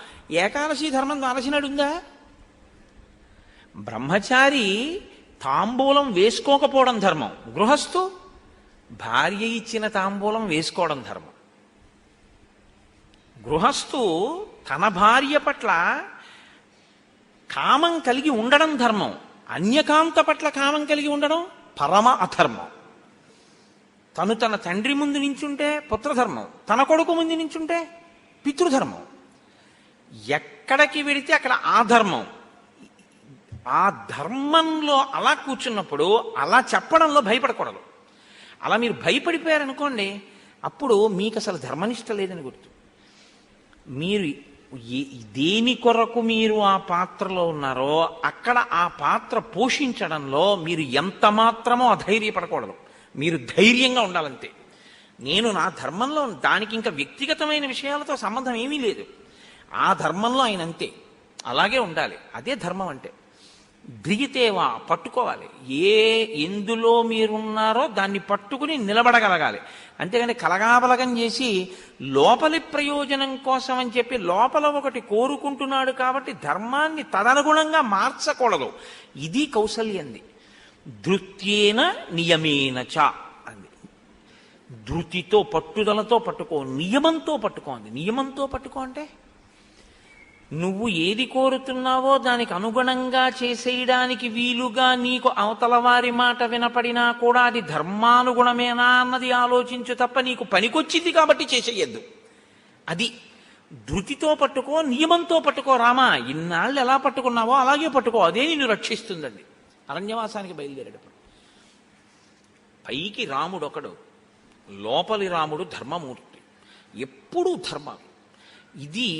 ఏకాదశి ధర్మం ద్వాదశి నాడు ఉందా? బ్రహ్మచారి తాంబూలం వేసుకోకపోవడం ధర్మం, గృహస్థు భార్య ఇచ్చిన తాంబూలం వేసుకోవడం ధర్మం. గృహస్థు తన భార్య పట్ల కామం కలిగి ఉండడం ధర్మం, అన్యకాంత పట్ల కామం కలిగి ఉండడం పరమ అధర్మం. తను తన తండ్రి ముందు నించుంటే పుత్రధర్మం, తన కొడుకు ముందు నించుంటే పితృధర్మం. ఎక్కడికి వెడితే అక్కడ ఆ ధర్మం. ఆ ధర్మంలో అలా కూర్చున్నప్పుడు అలా చెప్పడంలో భయపడకూడదు. అలా మీరు భయపడిపోయారనుకోండి, అప్పుడు మీకు అసలు ధర్మనిష్ట లేదని గుర్తు. మీరు దేని కొరకు మీరు ఆ పాత్రలో ఉన్నారో అక్కడ ఆ పాత్ర పోషించడంలో మీరు ఎంత మాత్రమో అధైర్యపడకూడదు. మీరు ధైర్యంగా ఉండాలంతే. నేను నా ధర్మంలో, దానికి ఇంకా వ్యక్తిగతమైన విషయాలతో సంబంధం ఏమీ లేదు. ఆ ధర్మంలో ఆయన అంతే, అలాగే ఉండాలి. అదే ధర్మం అంటే. దిగితేవా పట్టుకోవాలి. ఎందులో మీరున్నారో దాన్ని పట్టుకుని నిలబడగలగాలి. అంతేగాని కలగాబలగం చేసి లోపలి ప్రయోజనం కోసం అని చెప్పి లోపల ఒకటి కోరుకుంటున్నాడు కాబట్టి ధర్మాన్ని తదనుగుణంగా మార్చకూడదు. ఇది కౌసల్యంది. ధృత్యేన నియమేన చ అంది. ధృతితో పట్టుదలతో పట్టుకో, నియమంతో పట్టుకోండి. నియమంతో పట్టుకో అంటే నువ్వు ఏది కోరుతున్నావో దానికి అనుగుణంగా చేసేయడానికి వీలుగా నీకు అవతల వారి మాట వినపడినా కూడా అది ధర్మానుగుణమేనా అన్నది ఆలోచించు తప్ప నీకు పనికొచ్చింది కాబట్టి చేసేయద్దు. అది ధృతితో పట్టుకో, నియమంతో పట్టుకో. రామా, ఇన్నాళ్ళు ఎలా పట్టుకున్నావో అలాగే పట్టుకో, అదే నిన్ను రక్షిస్తుందండి. అరణ్యవాసానికి బయలుదేరేటప్పుడు పైకి రాముడు ఒకడు, లోపలి రాముడు ధర్మమూర్తి, ఎప్పుడూ ధర్మం. ఇది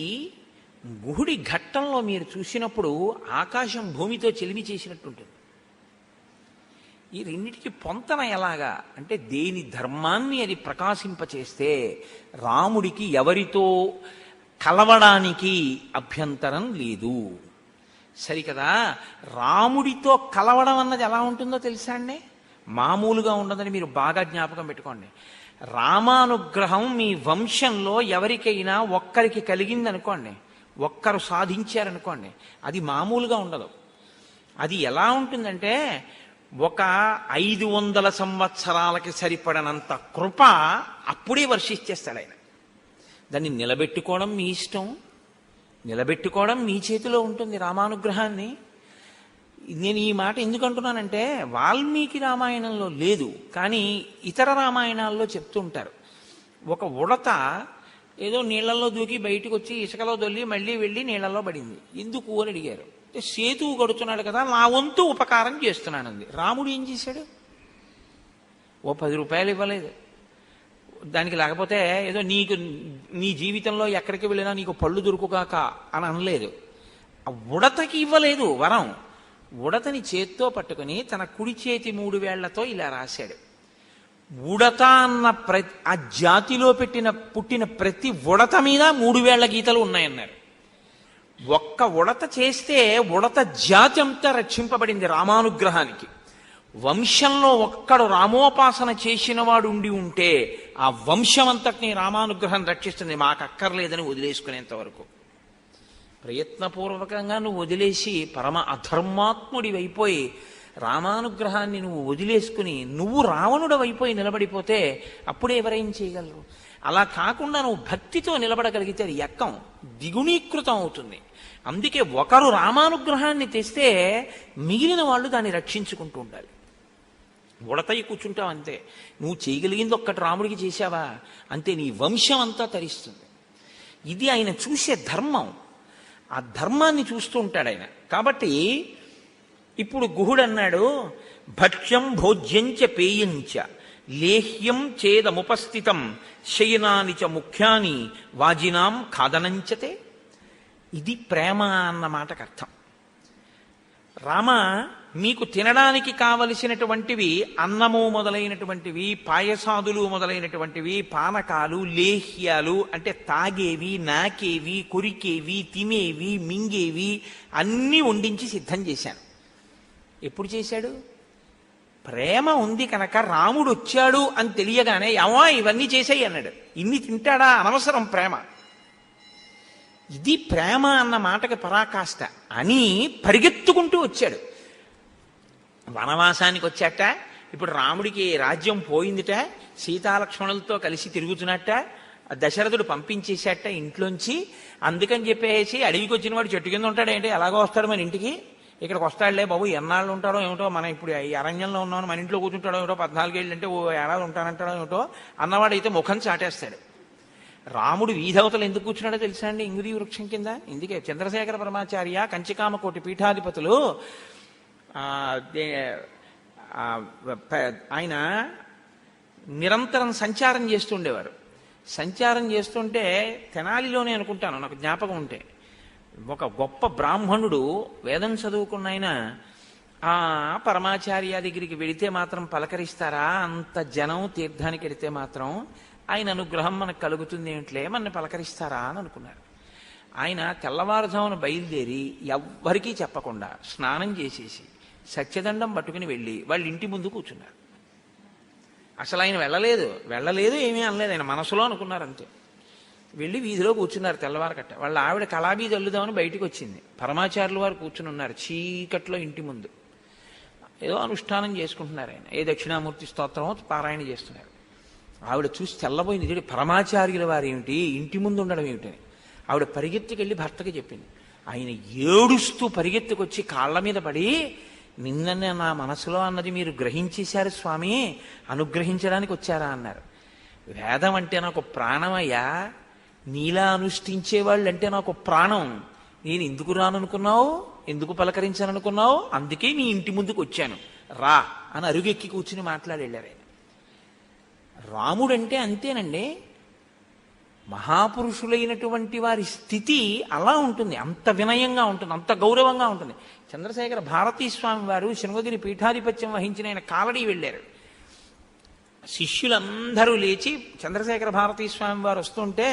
గుహుడి ఘట్టంలో మీరు చూసినప్పుడు ఆకాశం భూమితో చెలిమి చేసినట్టుంటుంది. ఈ రెండిటికి పొంతన ఎలాగా అంటే దేని ధర్మాన్ని అది ప్రకాశింపచేస్తే రాముడికి ఎవరితో కలవడానికి అభ్యంతరం లేదు. సరికదా, రాముడితో కలవడం అన్నది ఎలా ఉంటుందో తెలుసా అండి? మామూలుగా ఉండదని మీరు బాగా జ్ఞాపకం పెట్టుకోండి. రామానుగ్రహం మీ వంశంలో ఎవరికైనా ఒక్కరికి కలిగిందనుకోండి, ఒక్కరు సాధించారనుకోండి, అది మామూలుగా ఉండదు. అది ఎలా ఉంటుందంటే ఒక 500 సంవత్సరాలకి సరిపడనంత కృప అప్పుడే వర్షిచ్చేస్తాడు ఆయన. దాన్ని నిలబెట్టుకోవడం మీ ఇష్టం, నిలబెట్టుకోవడం మీ చేతిలో ఉంటుంది రామానుగ్రహాన్ని. నేను ఈ మాట ఎందుకు అంటున్నానంటే వాల్మీకి రామాయణంలో లేదు, కానీ ఇతర రామాయణాల్లో చెప్తుంటారు. ఒక ఉడత ఏదో నీళ్లలో దూకి బయటకు వచ్చి ఇసుకలో దొల్లి మళ్ళీ వెళ్ళి నీళ్లలో పడింది. ఎందుకు అని అడిగారు. సేతువు కడుతున్నాడు కదా, నా వంతు ఉపకారం చేస్తున్నానంది. రాముడు ఏం చేశాడు? ఓ 10 రూపాయలు ఇవ్వలేదు దానికి. లేకపోతే ఏదో నీకు నీ జీవితంలో ఎక్కడికి వెళ్ళినా నీకు పళ్ళు దొరుకుగాక అని అనలేదు. ఆ ఉడతకి ఇవ్వలేదు వరం. ఉడతని చేత్తో పట్టుకుని తన కుడి చేతి 3 వేళ్లతో ఇలా రాశాడు. ఉడత అన్న ఆ జాతిలో పుట్టిన ప్రతి ఉడత మీద 3 వేళ్ల గీతలు ఉన్నాయన్నారు. ఒక్క ఉడత చేస్తే ఉడత జాతి అంతా రక్షింపబడింది రామానుగ్రహానికి. వంశంలో ఒక్కడు రామోపాసన చేసిన వాడు ఉంటే ఆ వంశం అంతటిని రామానుగ్రహం రక్షిస్తుంది. మాకు అక్కర్లేదని వదిలేసుకునేంత వరకు ప్రయత్నపూర్వకంగా నువ్వు వదిలేసి పరమ అధర్మాత్ముడివైపోయి రామానుగ్రహాన్ని నువ్వు వదిలేసుకుని నువ్వు రావణుడు అయిపోయి నిలబడిపోతే అప్పుడే ఎవరేం చేయగలరు? అలా కాకుండా నువ్వు భక్తితో నిలబడగలిగితే అది ఎక్కం దిగుణీకృతం అవుతుంది. అందుకే ఒకరు రామానుగ్రహాన్ని తెస్తే మిగిలిన వాళ్ళు దాన్ని రక్షించుకుంటూ ఉండాలి. ఉడతయి కూర్చుంటావు అంతే. నువ్వు చేయగలిగింది ఒక్కటి రాముడికి చేశావా అంతే, నీ వంశం అంతా తరిస్తుంది. ఇది ఆయన చూసే ధర్మం. ఆ ధర్మాన్ని చూస్తూ ఉంటాడు ఆయన. కాబట్టి ఇప్పుడు గుహుడు అన్నాడు, భక్ష్యం భోజ్యంచ పేయంచ లేహ్యం చేదముపస్థితం శయనాని చ ముఖ్యాని వాజినాం ఖాదనంచతే. ఇది ప్రేమ అన్న మాటకు అర్థం. రామ, మీకు తినడానికి కావలసినటువంటివి అన్నము మొదలైనటువంటివి, పాయసాదులు మొదలైనటువంటివి, పానకాలు, లేహ్యాలు అంటే తాగేవి, నాకేవి, కొరికేవి, తినేవి, మింగేవి అన్నీ వండించి సిద్ధం చేశాను. ఎప్పుడు చేశాడు? ప్రేమ ఉంది కనుక. రాముడు వచ్చాడు అని తెలియగానే ఏమో ఇవన్నీ చేసేయి అన్నాడు. ఇన్ని తింటాడా? అనవసరం ప్రేమ. ఇది ప్రేమ అన్న మాటకి పరాకాష్ట అని పరిగెత్తుకుంటూ వచ్చాడు. వనవాసానికి వచ్చాట. ఇప్పుడు రాముడికి రాజ్యం పోయిందిట, సీతాలక్ష్మణులతో కలిసి తిరుగుతున్నట్ట, దశరథుడు పంపించేశాట ఇంట్లోంచి. అందుకని చెప్పేసి అడవికి వచ్చిన వాడు చెట్టు కింద ఉంటాడేంటి, ఎలాగో వస్తాడు మన ఇంటికి, ఇక్కడికి వస్తాడులే బాబు, ఎన్నాళ్ళు ఉంటాడో ఏమిటో, మనం ఇప్పుడు ఈ అరణ్యంలో ఉన్నామని మన ఇంట్లో కూర్చుంటాడో ఏమిటో, 14 ఏళ్ళు అంటే ఓ ఏడాది ఉంటానంటాడో ఏమిటో అన్నవాడైతే ముఖం చాటేస్తాడు. రాముడు వీధవతలు ఎందుకు కూర్చున్నాడో తెలుసా అండి? ఇంగుది వృక్షం కింద. ఇందుకే చంద్రశేఖర పరమాచార్య, కంచికామకోటి పీఠాధిపతులు ఆయన నిరంతరం సంచారం చేస్తుండేవారు. సంచారం చేస్తుంటే తెనాలిలోనే అనుకుంటాను, నాకు జ్ఞాపకం ఉంటే, ఒక గొప్ప బ్రాహ్మణుడు వేదం చదువుకున్న ఆయన పరమాచార్య దగ్గరికి వెళితే మాత్రం పలకరిస్తారా? అంత జనం తీర్థానికి వెళితే మాత్రం ఆయన అనుగ్రహం మనకు కలుగుతుంది ఏమిట్లే, మన పలకరిస్తారా అని అనుకున్నారు. ఆయన తెల్లవారుజామున బయలుదేరి ఎవ్వరికీ చెప్పకుండా స్నానం చేసేసి సత్యదండం పట్టుకుని వెళ్ళి వాళ్ళ ఇంటి ముందు కూర్చున్నారు. అసలు ఆయన వెళ్ళలేదు ఏమీ అనలేదు, ఆయన మనసులో అనుకున్నారు అంతే. వెళ్ళి వీధిలో కూర్చున్నారు తెల్లవారకట్ట. వాళ్ళ ఆవిడ కళాబీ చల్లుదామని బయటికి వచ్చింది. పరమాచార్యుల వారు కూర్చుని ఉన్నారు చీకట్లో ఇంటి ముందు. ఏదో అనుష్ఠానం చేసుకుంటున్నారు ఆయన, ఏ దక్షిణామూర్తి స్తోత్రమో పారాయణ చేస్తున్నారు. ఆవిడ చూసి తెల్లబోయింది, ఇది పరమాచార్యుల వారు ఏమిటి ఇంటి ముందు ఉండడం ఏమిటని. ఆవిడ పరిగెత్తుకెళ్ళి భర్తకి చెప్పింది. ఆయన ఏడుస్తూ పరిగెత్తుకొచ్చి కాళ్ళ మీద పడి, నిన్ననే నా మనసులో అన్నది మీరు గ్రహించేశారు స్వామి, అనుగ్రహించడానికి వచ్చారా అన్నారు. వేదం అంటే నాకు ప్రాణమయ్యా, నీలా అనుష్ఠించేవాళ్ళు అంటే నాకు ప్రాణం. నేను ఎందుకు రాననుకున్నావు, ఎందుకు పలకరించాలనుకున్నావు, అందుకే మీ ఇంటి ముందుకు వచ్చాను, రా అని అరుగెక్కి కూర్చుని మాట్లాడి వెళ్ళారు ఆయన. రాముడంటే అంతేనండి, మహాపురుషులైనటువంటి వారి స్థితి అలా ఉంటుంది, అంత వినయంగా ఉంటుంది, అంత గౌరవంగా ఉంటుంది. చంద్రశేఖర భారతీ స్వామి వారు శృంగగిరి పీఠాధిపత్యం వహించిన ఆయన కాలడీ వెళ్ళారు. శిష్యులందరూ లేచి చంద్రశేఖర భారతీ స్వామి వారు వస్తుంటే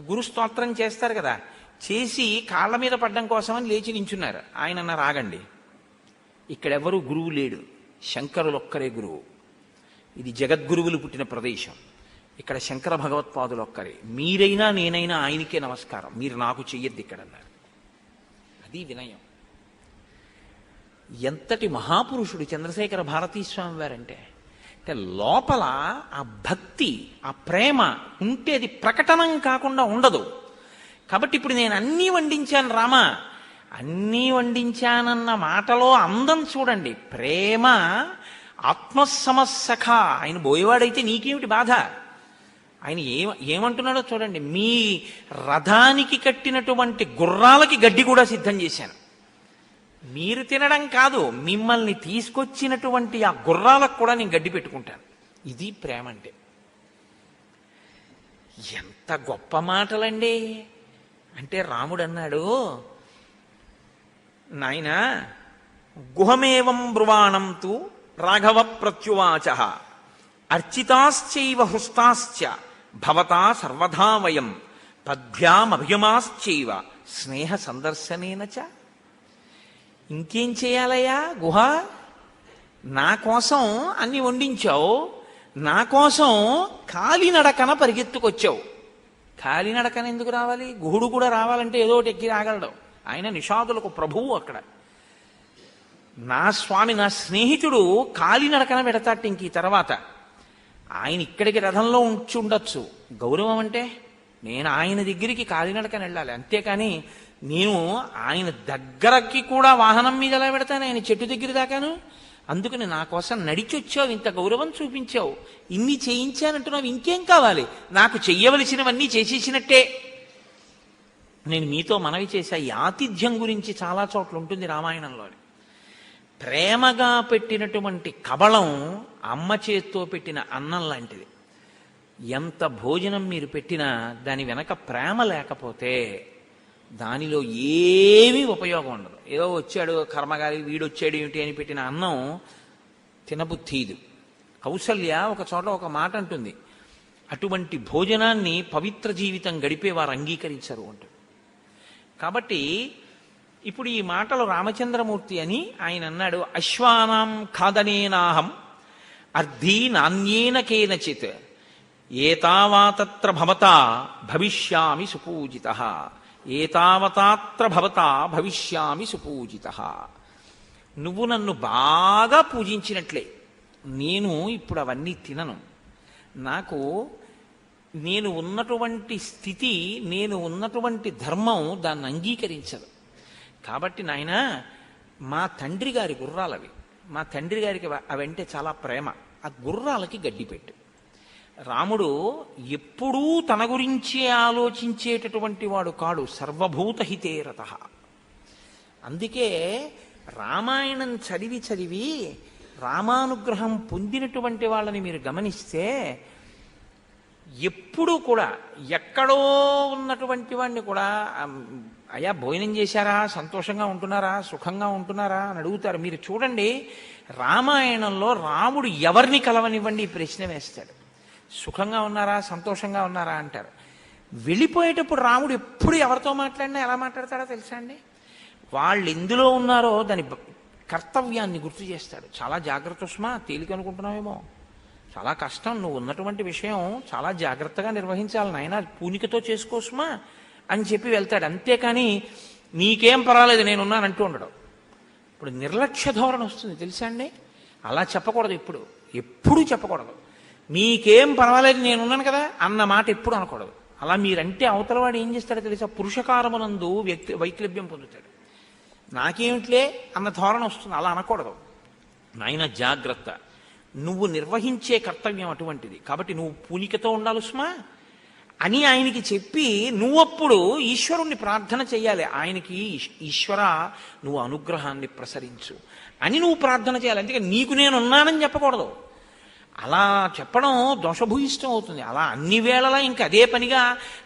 గురుస్తోత్రం చేస్తారు కదా, చేసి కాళ్ళ మీద పడ్డం కోసమని లేచి నించున్నారు. ఆయన అన్న రాగండి, ఇక్కడెవరూ గురువు లేడు, శంకరులొక్కరే గురువు, ఇది జగద్గురువులు పుట్టిన ప్రదేశం, ఇక్కడ శంకర భగవత్పాదులు ఒక్కరే, మీరైనా నేనైనా ఆయనకే నమస్కారం, మీరు నాకు చెయ్యొద్దు ఇక్కడ అన్నారు. అది వినయం. ఎంతటి మహాపురుషుడు చంద్రశేఖర భారతీ స్వామి వారంటే, అంటే లోపల ఆ భక్తి ఆ ప్రేమ ఉంటే అది ప్రకటనం కాకుండా ఉండదు. కాబట్టి ఇప్పుడు నేను అన్నీ వండించాను రామా, అన్నీ వండించానన్న మాటలో అందం చూడండి, ప్రేమ ఆత్మసమస్సఖ. ఆయన బోయేవాడైతే నీకేమిటి బాధ, ఆయన ఏమంటున్నాడో చూడండి, మీ రథానికి కట్టినటువంటి గుర్రాలకి గడ్డి కూడా సిద్ధం చేశాను, మీరు తినడం కాదు మిమ్మల్ని తీసుకొచ్చినటువంటి ఆ గుర్రాలకు కూడా నేను గడ్డి పెట్టుకుంటాను. ఇది ప్రేమ అంటే. ఎంత గొప్ప మాటలండి. అంటే రాముడు అన్నాడు, నాయనా గుహమేవం బ్రువాణం తు రాఘవ ప్రత్యువాచ అర్చితాశ్చైవ హృస్తాశ్చ భవతా సర్వదా వయం పద్భ్యామభియమాశ్చైవ స్నేహ సందర్శనేన చ. ఇంకేం చేయాలయ్యా గుహ, నా కోసం అన్ని వండించావు, నా కోసం కాలినడకన పరిగెత్తుకొచ్చావు. కాలినడకన ఎందుకు రావాలి, గుహుడు కూడా రావాలంటే ఏదో ఒకటి ఎక్కి రాగలడు. ఆయన నిషాదులకు ప్రభువు. అక్కడ నా స్వామి నా స్నేహితుడు కాలినడకన పెడతాట. ఇంక ఈ తర్వాత ఆయన ఇక్కడికి రథంలో ఉంచి ఉండొచ్చు, గౌరవం అంటే నేను ఆయన దగ్గరికి కాలినడకన వెళ్ళాలి, అంతేకాని నేను ఆయన దగ్గరకి కూడా వాహనం మీద ఎలా పెడతాను, ఆయన చెట్టు దగ్గర దాకాను. అందుకని నా కోసం నడిచొచ్చావు, ఇంత గౌరవం చూపించావు, ఇన్ని చేయించానంటున్నావు, ఇంకేం కావాలి, నాకు చెయ్యవలసినవన్నీ చేసేసినట్టే. నేను మీతో మనవి చేశా, ఈ ఆతిథ్యం గురించి చాలా చోట్ల ఉంటుంది రామాయణంలోని. ప్రేమగా పెట్టినటువంటి కబళం అమ్మ చేత్తో పెట్టిన అన్నం లాంటిది. ఎంత భోజనం మీరు పెట్టినా దాని వెనక ప్రేమ లేకపోతే దానిలో ఏమీ ఉపయోగం ఉండదు. ఏదో వచ్చాడు కర్మగారి, వీడొచ్చాడు ఏమిటి అని పెట్టిన అన్నం తినబుద్ధీదు. కౌసల్య ఒక చోట ఒక మాట అంటుంది, అటువంటి భోజనాన్ని పవిత్ర జీవితం గడిపే వారు అంగీకరించరు అంటుంది. కాబట్టి ఇప్పుడు ఈ మాటలు రామచంద్రమూర్తి అని ఆయన అన్నాడు, అశ్వానాం ఖాదనేనాహం అర్ధీ నాణ్యేన కేనచిత్ ఏతావాతత్ర భవతా భవిష్యామి సుపూజితః ఏతావతాత్ర భవతా భవిష్యామి సుపూజితః. నువ్వు నన్ను బాగా పూజించినట్లే, నేను ఇప్పుడు అవన్నీ తినను. నాకు నేను ఉన్నటువంటి స్థితి, నేను ఉన్నటువంటి ధర్మం దాన్ని అంగీకరించదు. కాబట్టి నాయన, మా తండ్రి గారి గుర్రాలవి, మా తండ్రి గారికి అవంటే చాలా ప్రేమ, ఆ గుర్రాలకి గడ్డి పెట్టు. రాముడు ఎప్పుడూ తన గురించే ఆలోచించేటటువంటి వాడు కాడు, సర్వభూతహితేరతః. అందుకే రామాయణం చదివి చదివి రామానుగ్రహం పొందినటువంటి వాళ్ళని మీరు గమనిస్తే ఎప్పుడూ కూడా ఎక్కడో ఉన్నటువంటి వాడిని కూడా, అయ్యా భోజనం చేశారా, సంతోషంగా ఉంటున్నారా, సుఖంగా ఉంటున్నారా అని అడుగుతారు. మీరు చూడండి, రామాయణంలో రాముడు ఎవరిని కలవనివ్వండి ఈ ప్రశ్న వేస్తాడు. సుఖంగా ఉన్నారా, సంతోషంగా ఉన్నారా అంటారు. వెళ్ళిపోయేటప్పుడు రాముడు ఎప్పుడు ఎవరితో మాట్లాడినా ఎలా మాట్లాడతాడో తెలుసా అండి? వాళ్ళు ఎందులో ఉన్నారో దాని కర్తవ్యాన్ని గుర్తు చేస్తాడు. చాలా జాగ్రత్త సుమా, తేలిక అనుకుంటున్నావేమో, చాలా కష్టం, నువ్వు ఉన్నటువంటి విషయం చాలా జాగ్రత్తగా నిర్వహించాలి నాయన, పూనికతో చేసుకోసుమా అని చెప్పి వెళ్తాడు. అంతేకాని నీకేం పర్వాలేదు నేనున్నానంటూ ఉండడు. ఇప్పుడు నిర్లక్ష్య ధోరణి వస్తుంది తెలుసా అండి? అలా చెప్పకూడదు, ఎప్పుడు చెప్పకూడదు. మీకేం పర్వాలేదు నేనున్నాను కదా అన్న మాట ఎప్పుడు అనకూడదు. అలా మీరంటే అవతల వాడు ఏం చేస్తాడో తెలుసా? పురుషకారమునందు వైక్లభ్యం పొందుతాడు. నాకేమిట్లే అన్న ధోరణి వస్తుంది. అలా అనకూడదు. నాయన జాగ్రత్త, నువ్వు నిర్వహించే కర్తవ్యం అటువంటిది, కాబట్టి నువ్వు పూనికతో ఉండాలి సుమా అని ఆయనకి చెప్పి నువ్వప్పుడు ఈశ్వరుణ్ణి ప్రార్థన చెయ్యాలి. ఆయనకి ఈశ్వర నువ్వు అనుగ్రహాన్ని ప్రసరించు అని నువ్వు ప్రార్థన చేయాలి. అందుకే నీకు నేనున్నానని చెప్పకూడదు. అలా చెప్పడం దోషభూయిష్టం అవుతుంది. అలా అన్ని వేళలా ఇంకా అదే పనిగా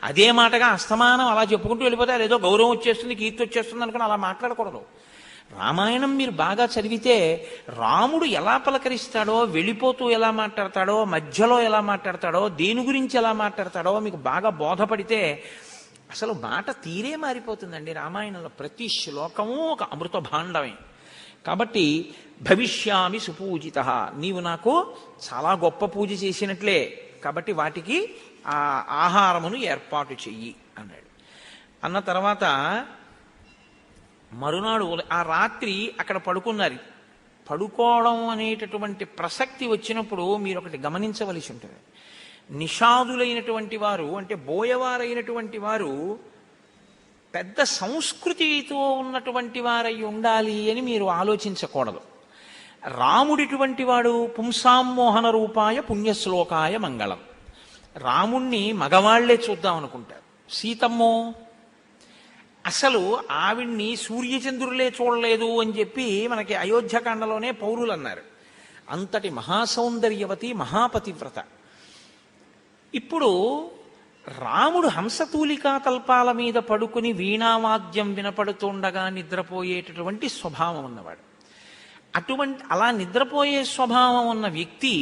అదే మాటగా అస్తమానం అలా చెప్పుకుంటూ వెళ్ళిపోతే అదేదో గౌరవం వచ్చేస్తుంది, కీర్తి వచ్చేస్తుంది అనుకుని అలా మాట్లాడకూడదు. రామాయణం మీరు బాగా చదివితే రాముడు ఎలా పలకరిస్తాడో, వెళ్ళిపోతూ ఎలా మాట్లాడతాడో, మధ్యలో ఎలా మాట్లాడతాడో, దేని గురించి ఎలా మాట్లాడతాడో మీకు బాగా బోధపడితే అసలు మాట తీరే మారిపోతుందండి. రామాయణంలో ప్రతి శ్లోకము ఒక అమృత భాండమే. కాబట్టి భవిష్యామి సుపూజిత, నీవు నాకు చాలా గొప్ప పూజ చేసినట్లే, కాబట్టి వాటికి ఆ ఆహారమును ఏర్పాటు చెయ్యి అన్నాడు. అన్న తర్వాత మరునాడు ఆ రాత్రి అక్కడ పడుకున్నారు. పడుకోవడం అనేటటువంటి ప్రసక్తి వచ్చినప్పుడు మీరు ఒకటి గమనించవలసి ఉంటుంది. నిషాదులైనటువంటి వారు, అంటే బోయవారైనటువంటి వారు పెద్ద సంస్కృతితో ఉన్నటువంటి వారై ఉండాలి అని మీరు ఆలోచించకూడదు. రాముడిటువంటి వాడు పుంసామోహన రూపాయ పుణ్యశ్లోకాయ మంగళం. రాముణ్ణి మగవాళ్లే చూద్దాం అనుకుంటారు. సీతమ్మో అసలు ఆవిడ్ని సూర్యచంద్రులే చూడలేదు అని చెప్పి మనకి అయోధ్యకాండలోనే పౌరులు అన్నారు. అంతటి మహాసౌందర్యవతి, మహాపతివ్రత. ఇప్పుడు రాముడు హంసతూలికా తల్పాల మీద పడుకుని వీణావాద్యం వినపడుతుండగా నిద్రపోయేటటువంటి స్వభావం ఉన్నవాడు. అలా నిద్రపోయే స్వభావం ఉన్న వ్యక్తి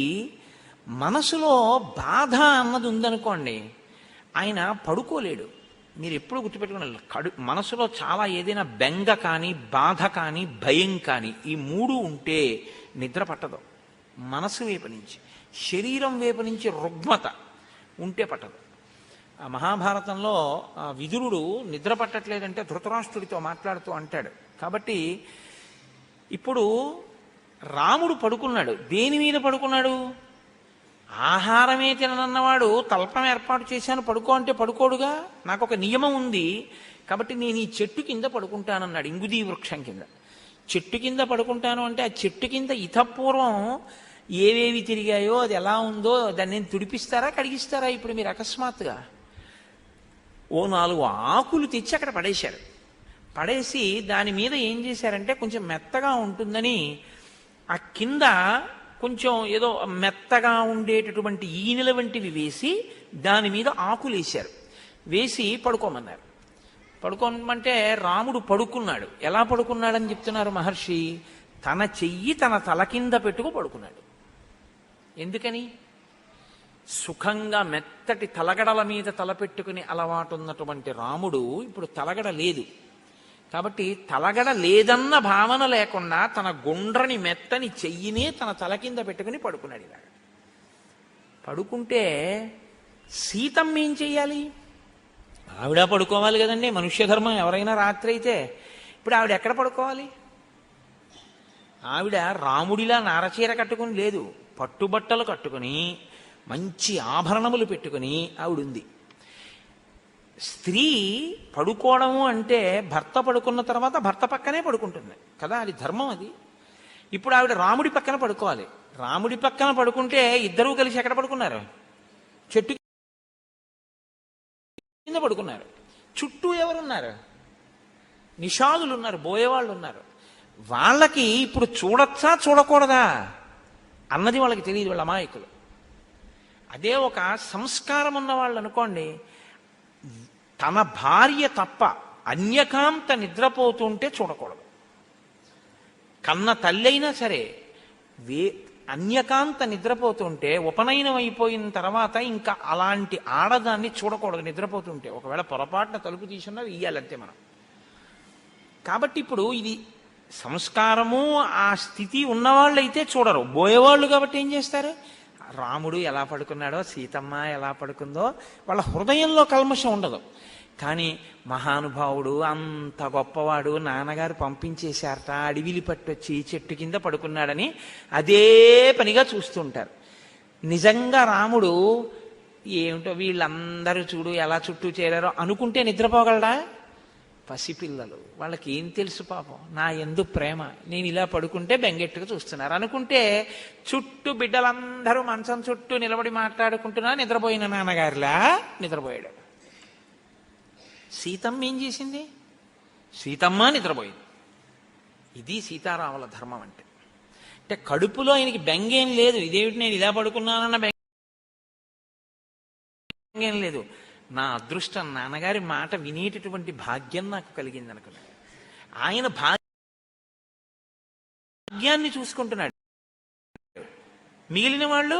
మనసులో బాధ అన్నది ఉందనుకోండి, ఆయన పడుకోలేడు. మీరు ఎప్పుడు గుర్తుపెట్టుకున్నారు, మనసులో చాలా ఏదైనా బెంగ కానీ, బాధ కానీ, భయం కానీ, ఈ మూడు ఉంటే నిద్ర పట్టదు. మనసు వైపు నుంచి, శరీరం వైపు నుంచి రుగ్మత ఉంటే పట్టదు. ఆ మహాభారతంలో విదురుడు నిద్ర పట్టట్లేదంటే ధృతరాష్ట్రుడితో మాట్లాడుతూ అంటాడు. కాబట్టి ఇప్పుడు రాముడు పడుకున్నాడు. దేని మీద పడుకున్నాడు? ఆహారమే తిననన్నవాడు తల్పం ఏర్పాటు చేశాను పడుకో అంటే పడుకోడుగా. నాకు ఒక నియమం ఉంది, కాబట్టి నేను ఈ చెట్టు కింద పడుకుంటానన్నాడు. ఇంగుదీ వృక్షం కింద చెట్టు కింద పడుకుంటాను అంటే ఆ చెట్టు కింద ఇతపూర్వం ఏవేవి తిరిగాయో, అది ఎలా ఉందో దాన్ని నేను తుడిపిస్తారా, కడిగిస్తారా? ఇప్పుడు మీరు అకస్మాత్తుగా ఓ 4 ఆకులు తెచ్చి అక్కడ పడేశారు. పడేసి దాని మీద ఏం చేశారంటే కొంచెం మెత్తగా ఉంటుందని ఆ కింద కొంచెం ఏదో మెత్తగా ఉండేటటువంటి ఈనెల వంటివి వేసి దాని మీద ఆకులు వేశారు. వేసి పడుకోమన్నారు. పడుకోమంటే రాముడు పడుకున్నాడు. ఎలా పడుకున్నాడని చెప్తున్నారు మహర్షి? తన చెయ్యి తన తల కింద పెట్టుకు పడుకున్నాడు. ఎందుకని? సుఖంగా మెత్తటి తలగడల మీద తలపెట్టుకుని అలవాటు ఉన్నటువంటి రాముడు ఇప్పుడు తలగడ లేదు. కాబట్టి తలగడ లేదన్న భావన లేకుండా తన గుండ్రని మెత్తని చెయ్యినే తన తల కింద పెట్టుకుని పడుకున్నాడు. ఇలా పడుకుంటే సీతమ్మ ఏం చెయ్యాలి? ఆవిడ పడుకోవాలి కదండి. మనుష్య ధర్మం. ఎవరైనా రాత్రి అయితే ఇప్పుడు ఆవిడ ఎక్కడ పడుకోవాలి? ఆవిడ రాముడిలా నారచీర కట్టుకుని లేదు, పట్టుబట్టలు కట్టుకుని మంచి ఆభరణములు పెట్టుకుని ఆవిడుంది. స్త్రీ పడుకోవడము అంటే భర్త పడుకున్న తర్వాత భర్త పక్కనే పడుకుంటుంది కదా, అది ధర్మం. అది ఇప్పుడు ఆవిడ రాముడి పక్కన పడుకోవాలి. రాముడి పక్కన పడుకుంటే ఇద్దరూ కలిసి ఎక్కడ పడుకున్నారు? చెట్టు కింద పడుకున్నారు. చుట్టూ ఎవరున్నారు? నిషాదులు ఉన్నారు, బోయేవాళ్ళు ఉన్నారు. వాళ్ళకి ఇప్పుడు చూడొచ్చా చూడకూడదా అన్నది వాళ్ళకి తెలియదు, వాళ్ళ అమాయకులు. అదే ఒక సంస్కారం ఉన్న వాళ్ళు అనుకోండి, తన భార్య తప్ప అన్యకాంత నిద్రపోతుంటే చూడకూడదు. కన్న తల్లి అయినా సరే అన్యకాంత నిద్రపోతుంటే ఉపనయనం అయిపోయిన తర్వాత ఇంకా అలాంటి ఆడదాన్ని చూడకూడదు నిద్రపోతుంటే. ఒకవేళ పొరపాటున తలుపు తీసున్నా ఇయ్యాలంతే మనం. కాబట్టి ఇప్పుడు ఇది సంస్కారము ఆ స్థితి ఉన్నవాళ్ళైతే చూడరు, బోయేవాళ్ళు కాబట్టి ఏం చేస్తారు, రాముడు ఎలా పడుకున్నాడో సీతమ్మ ఎలా పడుకుందో వాళ్ళ హృదయంలో కల్మషం ఉండదు. కానీ మహానుభావుడు అంత గొప్పవాడు నాన్నగారు పంపించేశారట, అడవిలి పట్టొచ్చి చెట్టు కింద పడుకున్నాడని అదే పనిగా చూస్తుంటారు. నిజంగా రాముడు ఏమిటో వీళ్ళందరూ చూడు ఎలా చుట్టూ చేరారో అనుకుంటే నిద్రపోగలడా? పసిపిల్లలు, వాళ్ళకి ఏం తెలుసు పాపం, నా యందు ప్రేమ, నేను ఇలా పడుకుంటే బెంగెట్టుగా చూస్తున్నారు అనుకుంటే చుట్టూ బిడ్డలందరూ మంచం చుట్టూ నిలబడి మాట్లాడుకుంటున్నా నిద్రపోయిన నాన్నగారిలా నిద్రపోయాడు. సీతమ్మ ఏం చేసింది? సీతమ్మ నిద్రపోయింది. ఇది సీతారాముల ధర్మం అంటే. అంటే కడుపులో ఆయనకి బెంగేం లేదు, ఇదేమిటి నేను ఇలా పడుకున్నానన్న బెంగేం లేదు. నా అదృష్టం నాన్నగారి మాట వినేటటువంటి భాగ్యం నాకు కలిగింది అనుకున్నాడు. ఆయన భాగ్యాన్ని చూసుకుంటున్నాడు. మిగిలిన వాళ్ళు